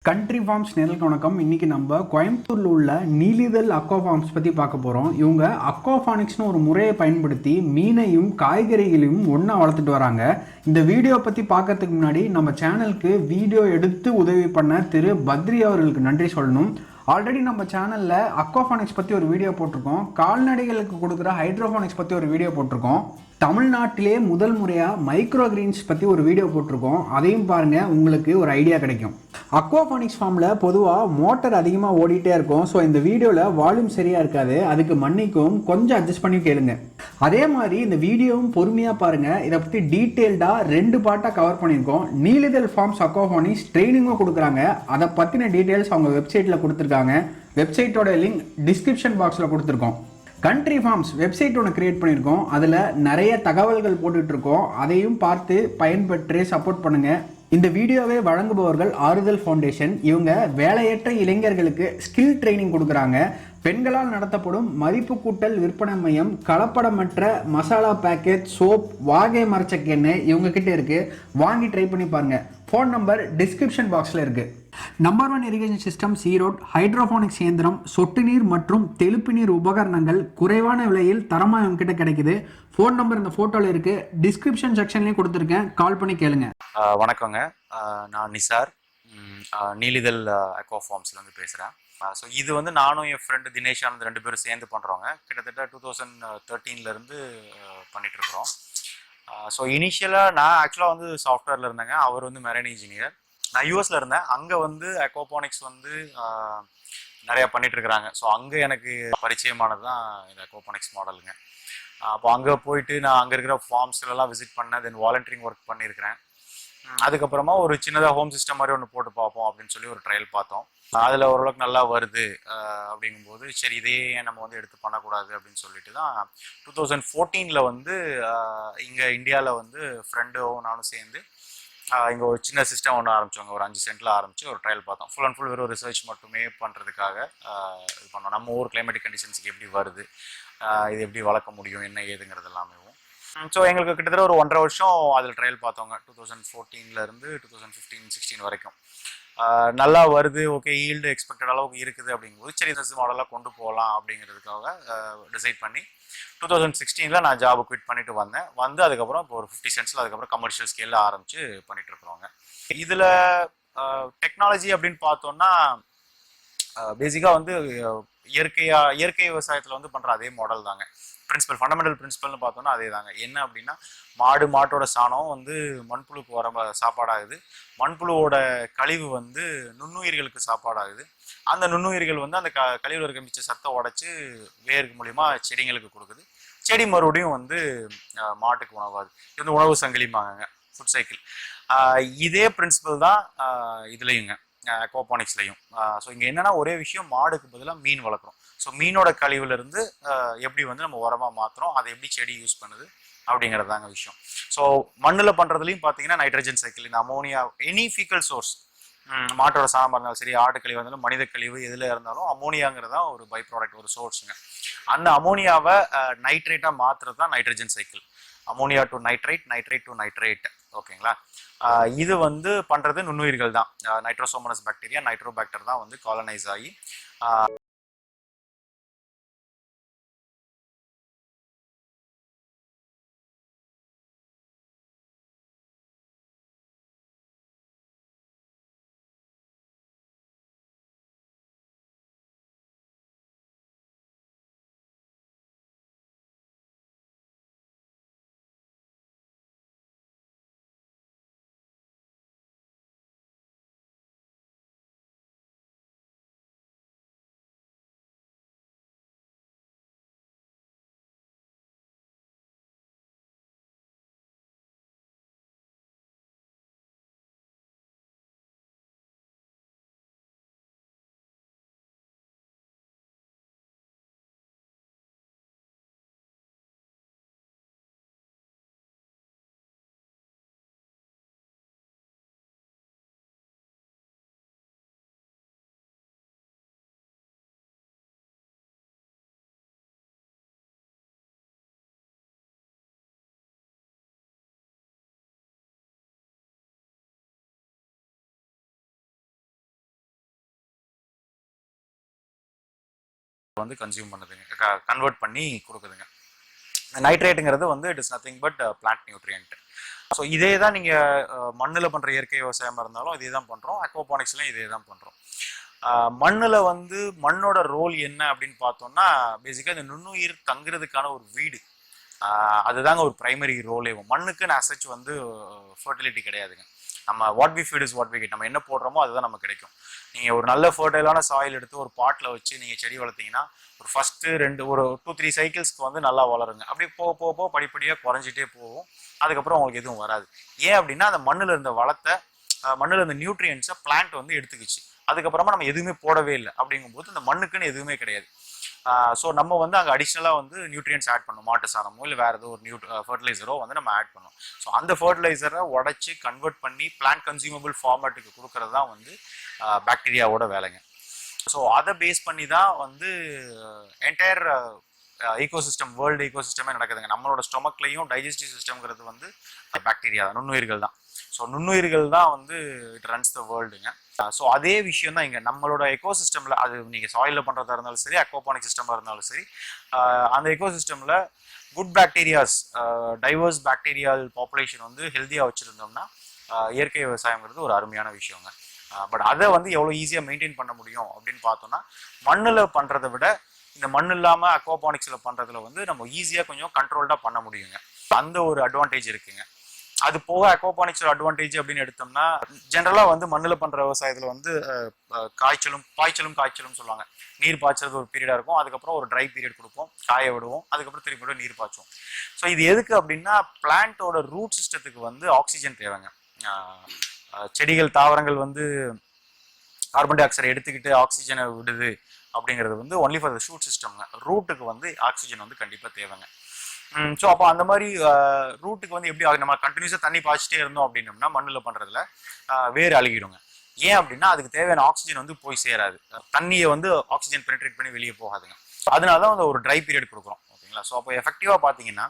Country forms நேரலுக்கு வணக்கம். இன்றைக்கி நம்ம கோயம்புத்தூரில் உள்ள நீலிதல் அக்வா ஃபார்ம்ஸ் பற்றி பார்க்க போகிறோம். இவங்க அக்வாஃபானிக்ஸ்னு ஒரு முறையை பயன்படுத்தி மீனையும் காய்கறிகளையும் ஒன்றா வளர்த்துட்டு வராங்க. இந்த வீடியோ பற்றி பார்க்கறதுக்கு முன்னாடி நம்ம சேனலுக்கு வீடியோ எடுத்து உதவி பண்ண திரு பத்ரி அவர்களுக்கு நன்றி சொல்லணும். ஆல்ரெடி நம்ம சேனலில் அக்வாஃபானிக்ஸ் பற்றி ஒரு வீடியோ போட்டிருக்கோம். கால்நடைகளுக்கு கொடுக்குற ஹைட்ரோஃபானிக்ஸ் பற்றி ஒரு வீடியோ போட்டிருக்கோம். தமிழ்நாட்டிலே முதல் முறையாக மைக்ரோ கிரீன்ஸ் பற்றி ஒரு வீடியோ போட்டிருக்கோம். அதையும் பாருங்கள், உங்களுக்கு ஒரு ஐடியா கிடைக்கும். அக்வாஃபானிக்ஸ் ஃபார்மில் பொதுவாக மோட்டர் அதிகமாக ஓடிட்டே இருக்கும். ஸோ இந்த வீடியோவில் வால்யூம் சரியாக இருக்காது, அதுக்கு மன்னிக்கும், கொஞ்சம் அட்ஜஸ்ட் பண்ணி கேளுங்க. அதே மாதிரி இந்த வீடியோவும் பொறுமையாக பாருங்கள். இதை பற்றி டீட்டெயில்டாக 2 பார்ட்டாக கவர் பண்ணியிருக்கோம். நீலிதல் ஃபார்ம்ஸ் அக்வாஃபானிக்ஸ் ட்ரைனிங்கும் கொடுக்குறாங்க. அதை பற்றின டீட்டெயில்ஸ் அவங்க வெப்சைட்டில் கொடுத்துருக்காங்க. வெப்சைட்டோட லிங்க் டிஸ்கிரிப்ஷன் பாக்ஸில் கொடுத்துருக்கோம். கண்ட்ரி ஃபார்ம்ஸ் வெப்சைட் ஒன்று கிரியேட் பண்ணியிருக்கோம். அதில் நிறைய தகவல்கள் போட்டுட்ருக்கோம். அதையும் பார்த்து பயன்பெற்று சப்போர்ட் பண்ணுங்கள். இந்த வீடியோவை வழங்குபவர்கள் ஆறுதல் ஃபவுண்டேஷன். இவங்க வேலையற்ற இளைஞர்களுக்கு ஸ்கில் ட்ரைனிங் கொடுக்குறாங்க. பெண்களால் நடத்தப்படும் மதிப்பு கூட்டல் விற்பனை மையம், கலப்படமற்ற மசாலா பேக்கெட், சோப், வாகை மரச்சக்க எண்ணெய் இவங்க கிட்ட இருக்குது. வாங்கி ட்ரை பண்ணி பாருங்கள். ஃபோன் நம்பர் டிஸ்கிரிப்ஷன் பாக்ஸில் இருக்குது. Number 1 irrigation system Erode. Hydroponics இயந்திரம், சொட்டு நீர் மற்றும் தெளிப்பு நீர் உபகரணங்கள் குறைவான விலையில் தரமாக இவங்க கிட்ட கிடைக்குது. ஃபோன் நம்பர் இந்த ஃபோட்டோவில் இருக்குது. டிஸ்கிரிப்ஷன் செக்ஷன்லேயும் கொடுத்துருக்கேன், கால் பண்ணி கேளுங்க. வணக்கங்க. நான் நிசார், நீலிதல் அக்வா ஃபார்ம்ஸ்லேருந்து பேசுகிறேன். ஸோ இது வந்து நானும் என் ஃப்ரெண்டு தினேஷ் ஆனந்த் 2 பேரும் சேர்ந்து பண்ணுறோங்க. கிட்டத்தட்ட 2013 பண்ணிகிட்ருக்குறோம். ஸோ இனிஷியலாக நான் ஆக்சுவலாக வந்து சாஃப்ட்வேரில் இருந்தேங்க. அவர் வந்து மெரைன் இன்ஜினியர். நான் யூஎஸில் இருந்தேன். அங்கே வந்து அக்வாபானிக்ஸ் வந்து நிறையா பண்ணிகிட்ருக்குறாங்க. ஸோ அங்கே எனக்கு பரிச்சயமானது தான் இந்த அக்வாபானிக்ஸ் மாடலுங்க. அப்போ அங்கே போயிட்டு நான் அங்கே இருக்கிற ஃபார்ம்ஸ்லாம் விசிட் பண்ணேன். தென் வாலண்டியரிங் ஒர்க் பண்ணியிருக்கிறேன். அதுக்கப்புறமா ஒரு சின்னதாக ஹோம் சிஸ்டம் மாதிரி ஒன்று போட்டு பார்ப்போம் அப்படின்னு சொல்லி ஒரு ட்ரையல் பார்த்தோம். அதில் ஓரளவுக்கு நல்லா வருது அப்படிங்கும்போது சரி இதையே நம்ம வந்து எடுத்து பண்ணக்கூடாது அப்படின்னு சொல்லிட்டு தான் 2014 வந்து இங்கே இந்தியாவில் வந்து ஃப்ரெண்டும் நானும் சேர்ந்து இங்கே ஒரு சின்ன சிஸ்டம் ஒன்று ஆரம்பிச்சோங்க. ஒரு 5 சென்ட்டில் ஆரம்பித்து ஒரு ட்ரையல் பார்த்தோம். ஃபுல் அண்ட் ஃபுல் வெறும் ரிசர்ச் மட்டுமே பண்ணுறதுக்காக இது பண்ணோம். நம்ம ஊர் கிளைமேட்டிக் கண்டிஷன்ஸுக்கு எப்படி வருது, இது எப்படி வளர்க்க முடியும், என்ன ஏதுங்கிறது எல்லாமே. ஸோ எங்களுக்கு கிட்டத்தட்ட ஒரு 1.5 வருஷம் அதில் ட்ரையல் பார்த்தோங்க. 2014 2015-16 வரைக்கும் நல்லா வருது. ஓகே, ஈல்டு எக்ஸ்பெக்டட் அளவுக்கு இருக்குது அப்படிங்கும்போது சரி இந்த மாடலாக கொண்டு போகலாம் அப்படிங்கிறதுக்காக டிசைட் பண்ணி 2016 நான் ஜாபை குவிட் பண்ணிட்டு வந்து அதுக்கப்புறம் இப்போ ஒரு 50 சென்ட்ஸில் அதுக்கப்புறம் கமர்ஷியல் ஸ்கேலில் ஆரம்பித்து பண்ணிட்டு இருக்கிறோங்க. இதில் டெக்னாலஜி அப்படின்னு பார்த்தோம்னா பேசிக்காக வந்து இயற்கை விவசாயத்தில் வந்து பண்ணுற அதே மாடல் தாங்க. பிரின்சிபல், ஃபண்டமெண்டல் பிரின்சிபல்னு பார்த்தோம்னா அதே தாங்க. என்ன அப்படின்னா மாட்டோட சாணம் வந்து மண்புழுக்கு வர சாப்பாடாகுது. மண்புழுவோட கழிவு வந்து நுண்ணுயிர்களுக்கு சாப்பாடாகுது. அந்த நுண்ணுயிர்கள் வந்து அந்த கழிவில் இருக்க மிச்ச சத்தை உடைச்சு வேருக்கு மூலிமா செடிங்களுக்கு கொடுக்குது. செடி மறுபடியும் வந்து மாட்டுக்கு உணவாகுது. இது வந்து உணவு சங்கிலிமாங்க, ஃபுட் சைக்கிள். இதே பிரின்சிபல் தான் இதுலேயுங்க, அக்வாபானிக்ஸ்லையும். ஸோ இங்கே என்னன்னா ஒரே விஷயம், மாடுக்கு பதிலாக மீன் வளர்க்குறோம். ஸோ மீனோட கழிவுலேருந்து எப்படி வந்து நம்ம உரமாக மாற்றுறோம், அதை எப்படி செடி யூஸ் பண்ணுது அப்படிங்கிறது தாங்க விஷயம். ஸோ மண்ணில் பண்ணுறதுலையும் பார்த்தீங்கன்னா நைட்ரஜன் சைக்கிள், இந்த அமோனியா, எனி ஃபீக்கல் சோர்ஸ், மாட்டோட சாணமாக இருந்தாலும் சரி, ஆட்டு கழிவு இருந்தாலும், மனித கழிவு எதில் இருந்தாலும் அமோனியாங்கிறது தான் ஒரு பை ப்ராடக்ட், ஒரு சோர்ஸுங்க. அந்த அமோனியாவை நைட்ரேட்டாக மாற்றுறது தான் nitrogen cycle. Ammonia to nitrate, nitrate to nitrate. ஓகேங்களா? இது வந்து பண்ணுறது நுண்ணுயிர்கள் தான். நைட்ரோசோமோனஸ் பாக்டீரியா, நைட்ரோபாக்டர் தான் வந்து காலனைஸ் ஆகி வந்து கன்சியூம் பண்ணுதுங்க, கன்வெர்ட் பண்ணி கொடுக்குதுங்க. நைட்ரேட்டுங்கிறது வந்து it is nothing but plant nutrient. So இதே தான் நீங்கள் மண்ணில் பண்ணுற இயற்கை விவசாயமாக இருந்தாலும் இதே தான் பண்ணுறோம், அக்வாபானிக்ஸ்லையும் இதே தான் பண்ணுறோம். மண்ணில் வந்து மண்ணோட ரோல் என்ன அப்படின்னு பார்த்தோம்னா பேசிக்காக இந்த நுண்ணுயிர் தங்குறதுக்கான ஒரு வீடு, அதுதாங்க ஒரு பிரைமரி ரோலே. மண்ணுக்குன்னு அசைச்சு வந்து ஃபர்டிலிட்டி கிடையாதுங்க. நம்ம what we feed is what we get, நம்ம என்ன போடுறோமோ அதுதான் நமக்கு கிடைக்கும். நீங்கள் ஒரு நல்ல ஃபர்டைலான சாயில் எடுத்து ஒரு பாட்டில் வச்சு நீங்கள் செடி வளர்த்தீங்கன்னா ஒரு ஃபஸ்ட்டு ஒரு 2-3 சைக்கிள்ஸ்க்கு வந்து நல்லா வளருங்க. அப்படியே போக போக போக படிப்படியாக குறைஞ்சிட்டே போகும். அதுக்கப்புறம் உங்களுக்கு எதுவும் வராது. ஏன் அப்படின்னா அந்த மண்ணில் இருந்த வளத்தை, மண்ணில் இருந்த நியூட்ரியன்ஸை பிளான்ட் வந்து எடுத்துக்கிச்சு. அதுக்கப்புறமா நம்ம எதுவுமே போடவே இல்லை. அப்படிங்கும்போது இந்த மண்ணுக்குன்னு எதுவுமே கிடையாது. ஸோ நம்ம வந்து அங்கே அடிஷ்னலாக வந்து நியூட்ரியன்ஸ் ஆட் பண்ணணும், மாட்டு சாணமோ இல்லை வேறு ஏதோ ஒரு ஃபர்டிலைசரோ வந்து நம்ம ஆட் பண்ணணும். ஸோ அந்த ஃபர்டிலைசரை உடச்சி கன்வெர்ட் பண்ணி பிளான்ட் கன்சியூமபிள் ஃபார்மேட்டுக்கு கொடுக்கறது தான் வந்து பாக்டீரியாவோட வேலைங்க. ஸோ அதை பேஸ் பண்ணி தான் வந்து என்டையர் ஈகோசிஸ்டம், வேர்ல்டு ஈகோசிஸ்டமே நடக்குதுங்க. நம்மளோட ஸ்டொமக்லையும் டைஜஸ்டிவ் சிஸ்டம்ங்கிறது வந்து பாக்டீரியா தான், நுண்ணுயிர்கள் தான். ஸோ நுண்ணுயிர்கள் தான் வந்து இட் ரன்ஸ் த வேர்ல்டுங்க. ஸோ அதே விஷயம் தான் இங்கே நம்மளோட எக்கோசிஸ்டமில், அது நீங்கள் சாயிலில் பண்ணுறதா இருந்தாலும் சரி, அக்வாபானிக் சிஸ்டமாக இருந்தாலும் சரி, அந்த எக்கோசிஸ்டமில் குட் பாக்டீரியாஸ், டைவர்ஸ் பாக்டீரியால் பாப்புலேஷன் வந்து ஹெல்த்தியாக வச்சுருந்தோம்னா இயற்கை விவசாயங்கிறது ஒரு அருமையான விஷயங்க. பட் அதை வந்து எவ்வளோ ஈஸியாக மெயின்டைன் பண்ண முடியும் அப்படின்னு பார்த்தோம்னா மண்ணில் பண்ணுறதை விட இந்த மண் இல்லாமல் அக்வாபானிக்ஸில் பண்ணுறதுல வந்து நம்ம ஈஸியாக கொஞ்சம் கண்ட்ரோல்டாக பண்ண முடியுங்க. அந்த ஒரு அட்வான்டேஜ் இருக்குங்க. அது போக அக்வாபானிக்ஸோட அட்வான்டேஜ் அப்படின்னு எடுத்தோம்னா ஜென்ரலாக வந்து மண்ணில் பண்ணுற விவசாயத்தில் வந்து காய்ச்சலும் சொல்லுவாங்க. நீர் பாய்ச்சறது ஒரு பீரியடாக இருக்கும், அதுக்கப்புறம் ஒரு ட்ரை பீரியட் கொடுப்போம், காய விடுவோம், அதுக்கப்புறம் திருப்பி நீர் பாய்ச்சுவோம். ஸோ இது எதுக்கு அப்படின்னா பிளான்ட்டோட ரூட் சிஸ்டத்துக்கு வந்து ஆக்சிஜன் தேவைங்க. செடிகள், தாவரங்கள் வந்து கார்பன் டை ஆக்சைடை எடுத்துக்கிட்டு ஆக்சிஜனை விடுது அப்படிங்கிறது வந்து ஒன்லி ஃபார் த ஷூட் சிஸ்டம்ங்க. ரூட்டுக்கு வந்து ஆக்சிஜன் வந்து கண்டிப்பாக தேவைங்க. ஸோ அப்போ அந்த மாதிரி ரூட்டுக்கு வந்து எப்படி நம்ம கண்டினியூஸாக தண்ணி பாய்ச்சிட்டே இருந்தோம் அப்படின்னோம்னா மண்ணில் பண்ணுறதுல வேறு அழுகிடுங்க. ஏன் அப்படின்னா அதுக்கு தேவையான ஆக்சிஜன் வந்து போய் சேராது, தண்ணியை வந்து ஆக்சிஜன் பெனிட்ரேட் பண்ணி வெளியே போகாதுங்க. அதனால தான் வந்து ஒரு ட்ரை பீரியட் கொடுக்குறோம், ஓகேங்களா. ஸோ அப்போ எஃபெக்டிவாக பார்த்தீங்கன்னா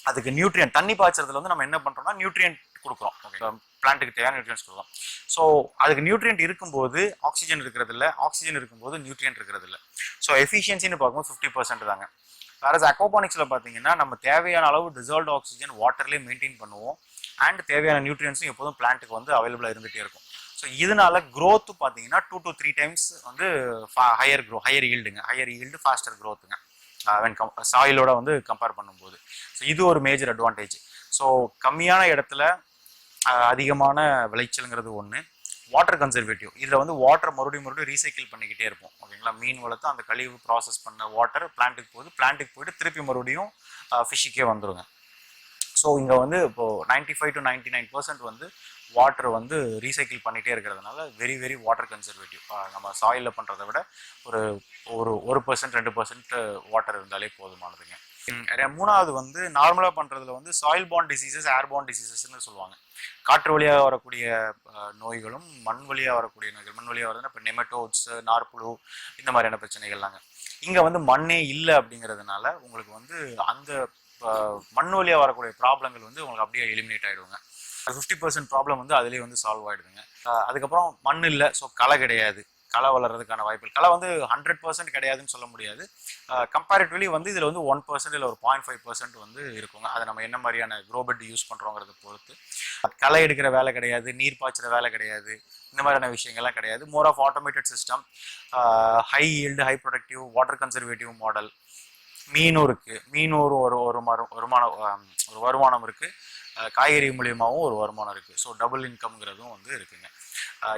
அதுக்கு நியூட்ரியன், தண்ணி பாய்ச்சறதுல வந்து நம்ம என்ன பண்ணுறோம்னா நியூட்ரியன்ட் கொடுக்குறோம், ஓகே, பிளான்ட்டுக்கு தேவையான நியூட்ரியன்ஸ் கொடுக்குறோம். ஸோ அதுக்கு நியூட்ரியன்ட் இருக்கும்போது ஆக்சிஜன் இருக்கிறது இல்லை, ஆக்சிஜன் இருக்கும்போது நியூட்ரியன்ட் இருக்கிறது இல்லை. ஸோ எஃபிஷியன்சின்னு பார்க்கும்போது 50% தாங்க. வேறு அக்வாபானிக்ஸில் பார்த்தீங்கன்னா நம்ம தேவையான அளவு டிசால்வ்டு ஆக்சிஜன் வாட்டர்லேயே மெயின்டைன் பண்ணுவோம், அண்ட் தேவையான நியூட்ரியன்ஸும் எப்போதும் பிளான்ட்டுக்கு வந்து அவைலபிளாக இருந்துகிட்டே இருக்கும். ஸோ இதனால க்ரோத்து பார்த்தீங்கன்னா 2 to 3 times வந்து ஹையர் ஈல்டு ஃபாஸ்டர் க்ரோத்துங்க சாயிலோட வந்து கம்பேர் பண்ணும்போது. ஸோ இது ஒரு மேஜர் அட்வான்டேஜ். ஸோ கம்மியான இடத்துல அதிகமான விளைச்சலுங்கிறது ஒன்று. வாட்டர் கன்சர்வேட்டிவ், இதில் வந்து வாட்டர் மறுபடியும் ரீசைக்கிள் பண்ணிக்கிட்டே இருப்போம், ஓகேங்களா. மீன் வளர்த்து அந்த கழிவு ப்ராசஸ் பண்ண வாட்டர் பிளான்ட்டுக்கு போயிட்டு திருப்பி மறுபடியும் ஃபிஷ்ஷுக்கே வந்துடுங்க. ஸோ இங்கே வந்து இப்போது 95 to 99% வந்து வாட்டர் வந்து ரீசைக்கிள் பண்ணிகிட்டே இருக்கிறதுனால வெரி வாட்டர் கன்சர்வேட்டிவ். நம்ம சாயிலில் பண்ணுறதை விட ஒரு 1% 2% வாட்டர் இருந்தாலே போதுமானதுங்க. மூணாவது வந்து நார்மலாக பண்ணுறதுல வந்து சாயில் பாண்ட் டிசீசஸ், ஏர்பாண்ட் டிசீசஸ்ன்னு சொல்லுவாங்க. காற்று வழியாக வரக்கூடிய நோய்களும் மண் வழியாக வரக்கூடிய நோய்கள். மண் வழியாக வருதுன்னா இப்போ நெமட்டோட்ஸ், நார்ப்புழு, இந்த மாதிரியான பிரச்சனைகள்லாங்க. இங்கே வந்து மண்ணே இல்லை அப்படிங்கிறதுனால உங்களுக்கு வந்து அந்த மண் வழியாக வரக்கூடிய ப்ராப்ளங்கள் வந்து உங்களுக்கு அப்படியே எலிமினேட் ஆகிடுவாங்க. 50% ப்ராப்ளம் வந்து அதிலே வந்து சால்வ் ஆகிடுதுங்க. அதுக்கப்புறம் மண் இல்லை, ஸோ களை கிடையாது. களை வளர்கிறதுக்கான வாய்ப்புகள், களை வந்து 100% கிடையாதுன்னு சொல்ல முடியாது. கம்பேரிட்டிவ்லி வந்து இதில் வந்து 1% இல்லை ஒரு 0.5% வந்து இருக்குங்க. அதை நம்ம என்ன மாதிரியான க்ரோபெட் யூஸ் பண்ணுறோங்கிறத பொறுத்து. களை எடுக்கிற வேலை கிடையாது, நீர் பாய்ச்சுற வேலை கிடையாது, இந்த மாதிரியான விஷயங்கள்லாம் கிடையாது. More of automated system, high yield, high productive, water conservative model. மீனும் இருக்குது, ஒரு வருமானம் இருக்குது. காய்கறி மூலியமாகவும் ஒரு வருமானம் இருக்குது. ஸோ டபுள் இன்கம்ங்கிறதும் வந்து இருக்குங்க.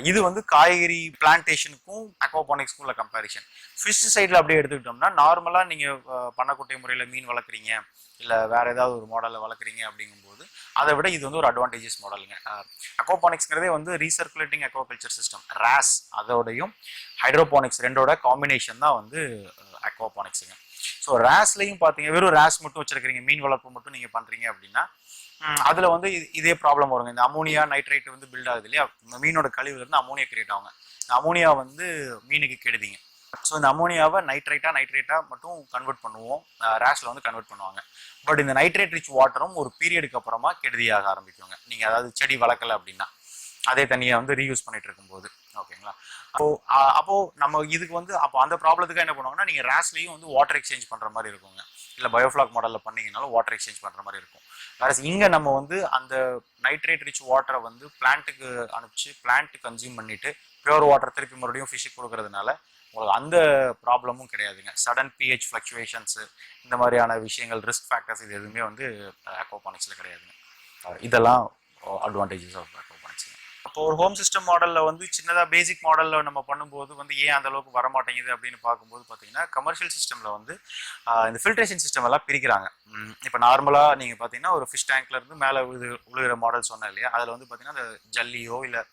இது வந்து காய்கறி பிளான்டேஷனுக்கும் அக்வாபானிக்ஸ்க்கும் உள்ள கம்பேரிஷன். ஃபிஷ் சைடில் அப்படியே எடுத்துக்கிட்டோம்னா நார்மலாக நீங்கள் பண்ணக்கூடிய முறையில் மீன் வளர்க்குறீங்க இல்லை வேறு ஏதாவது ஒரு மாடலில் வளர்க்குறீங்க அப்படிங்கும்போது அதை விட இது வந்து ஒரு அட்வான்டேஜஸ் மாடலுங்க. அக்வாபானிக்ஸ்ங்கிறதே வந்து ரீசர்க்குலேட்டிங் அக்வாகல்ச்சர் சிஸ்டம், ராஸ், அதோடையும் ஹைட்ரோபானிக்ஸ் ரெண்டோட காம்பினேஷன் தான் வந்து அக்வாபானிக்ஸுங்க. ஸோ ரேஸ்லையும் பார்த்தீங்க, வெறும் ரேஸ் மட்டும் வச்சுருக்கிறீங்க, மீன் வளர்ப்பு மட்டும் நீங்கள் பண்ணுறீங்க அப்படின்னா அதில் வந்து இதே ப்ராப்ளம் வருங்க. இந்த அமோனியா நைட்ரேட் வந்து பில்ட் ஆகுது இல்லையா, மீனோட கழிவுலேருந்து அமோனியா கிரியேட் ஆகுங்க. இந்த அமோனியா வந்து மீனுக்கு கெடுதிங்க. ஸோ இந்த அமோனியாவை நைட்ரேட்டாக மட்டும் கன்வெர்ட் பண்ணுவோம், ரேஷில் வந்து கன்வெர்ட் பண்ணுவாங்க. பட் இந்த நைட்ரேட் ரிச் வாட்டரும் ஒரு பீரியடுக்கு அப்புறமா கெடுதியாக ஆரம்பிக்குங்க. நீங்கள் அதாவது செடி வளர்க்கலை அப்படின்னா அதே தண்ணியை வந்து ரீயூஸ் பண்ணிட்டு இருக்கும்போது, ஓகேங்களா. அப்போ நம்ம இதுக்கு வந்து அப்போ அந்த ப்ராப்ளத்துக்கு என்ன பண்ணுவாங்கன்னா நீங்கள் ரேஸ்லையும் வந்து வாட்டர் எக்ஸ்சேஞ்ச் பண்ணுற மாதிரி இருக்குங்க. இல்லை பயோஃப்ளாக் மாடலில் பண்ணீங்கனாலும் வாட்டர் எக்ஸ்சேஞ்ச் பண்ணுற மாதிரி இருக்கும். வேற இங்கே நம்ம வந்து அந்த நைட்ரேட் ரிச் வாட்டரை வந்து பிளான்ட்டுக்கு அனுப்பிச்சு பிளான்ட் கன்சியூம் பண்ணிட்டு பியூர் வாட்டர் திருப்பி மறுபடியும் ஃபிஷ்ஷுக்கு கொடுக்கறதுனால உங்களுக்கு அந்த ப்ராப்ளமும் கிடையாதுங்க. சடன் பிஹெச் ஃப்ளக்சுவேஷன்ஸு இந்த மாதிரியான விஷயங்கள் ரிஸ்க் ஃபேக்டர்ஸ் இது எதுவுமே வந்து அக்வாபானிக்ஸில் கிடையாதுங்க. இதெல்லாம் அட்வான்டேஜஸ் ஆஃப் அக்வாபானிக்ஸ். அப்போ ஒரு ஹோம் சிஸ்டம் மாடலில் வந்து சின்னதாக பேசிக் மாடலில் நம்ம பண்ணும்போது வந்து ஏன் அந்த அளவுக்கு வர மாட்டேங்குது அப்படின்னு பார்க்கும்போது பார்த்தீங்கன்னா கமர்ஷியல் சிஸ்டமில் வந்து இந்த ஃபில்ட்ரேஷன் சிஸ்டம் எல்லாம் பிரிக்கிறாங்க. இப்போ நார்மலாக நீங்கள் பார்த்தீங்கன்னா ஒரு ஃபிஷ் டேங்க்ல இருந்து மேலே உழுகிற மாடல் சொன்னேன் இல்லையா, அதில் வந்து பார்த்தீங்கன்னா அந்த ஜல்லியோ இல்லை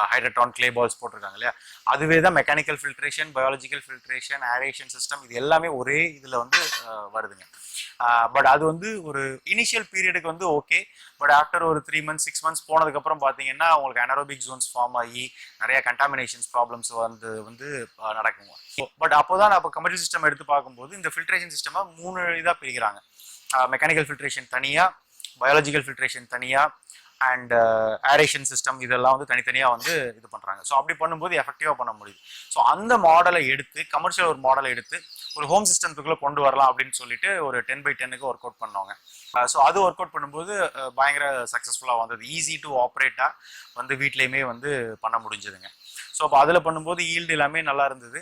ஹைட்ரட்ரான் கிளே பால்ஸ் போட்டிருக்காங்க இல்லையா, அதுவே தான் mechanical filtration, biological filtration, aeration system இது எல்லாமே ஒரே இதில் வந்து வருதுங்க. பட் அது வந்து ஒரு இனிஷியல் பீரியடுக்கு வந்து ஓகே. பட் ஆஃப்டர் ஒரு 3 months 6 months போனதுக்கப்புறம் பார்த்தீங்கன்னா உங்களுக்கு அனரோபிக் ஜோன்ஸ் ஃபார்ம் ஆகி நிறைய கண்டாமினேஷன்ஸ் ப்ராப்ளம்ஸ் வந்து நடக்குங்க. பட் அப்போதான் நான் இப்போ கமர்ஷியல் சிஸ்டம் எடுத்து பார்க்கும்போது இந்த ஃபில்ட்ரேஷன் சிஸ்டமை 3 இதாக பிரிக்கிறாங்க. மெக்கானிக்கல் ஃபில்ட்ரேஷன் தனியாக, பயாலஜிக்கல் ஃபில்ட்ரேஷன் தனியாக, அண்ட் ஏரேஷன் சிஸ்டம் இதெல்லாம் வந்து தனித்தனியாக வந்து இது பண்ணுறாங்க. ஸோ அப்படி பண்ணும்போது எஃபெக்டிவாக பண்ண முடியுது. ஸோ அந்த மாடலை எடுத்து கமர்ஷியல் ஒரு மாடலை எடுத்து ஒரு ஹோம் சிஸ்டத்துக்குள்ளே கொண்டு வரலாம் அப்படின்னு சொல்லிட்டு ஒரு 10x10 ஒர்க் அவுட் பண்ணவங்க. ஸோ அது ஒர்க் அவுட் பண்ணும்போது பயங்கர சக்ஸஸ்ஃபுல்லாக வந்தது. ஈஸி டு ஆப்ரேட்டாக வந்து வீட்லேயுமே வந்து பண்ண முடிஞ்சதுங்க. ஸோ அப்போ அதில் பண்ணும்போது ஈல்டு எல்லாமே நல்லா இருந்தது.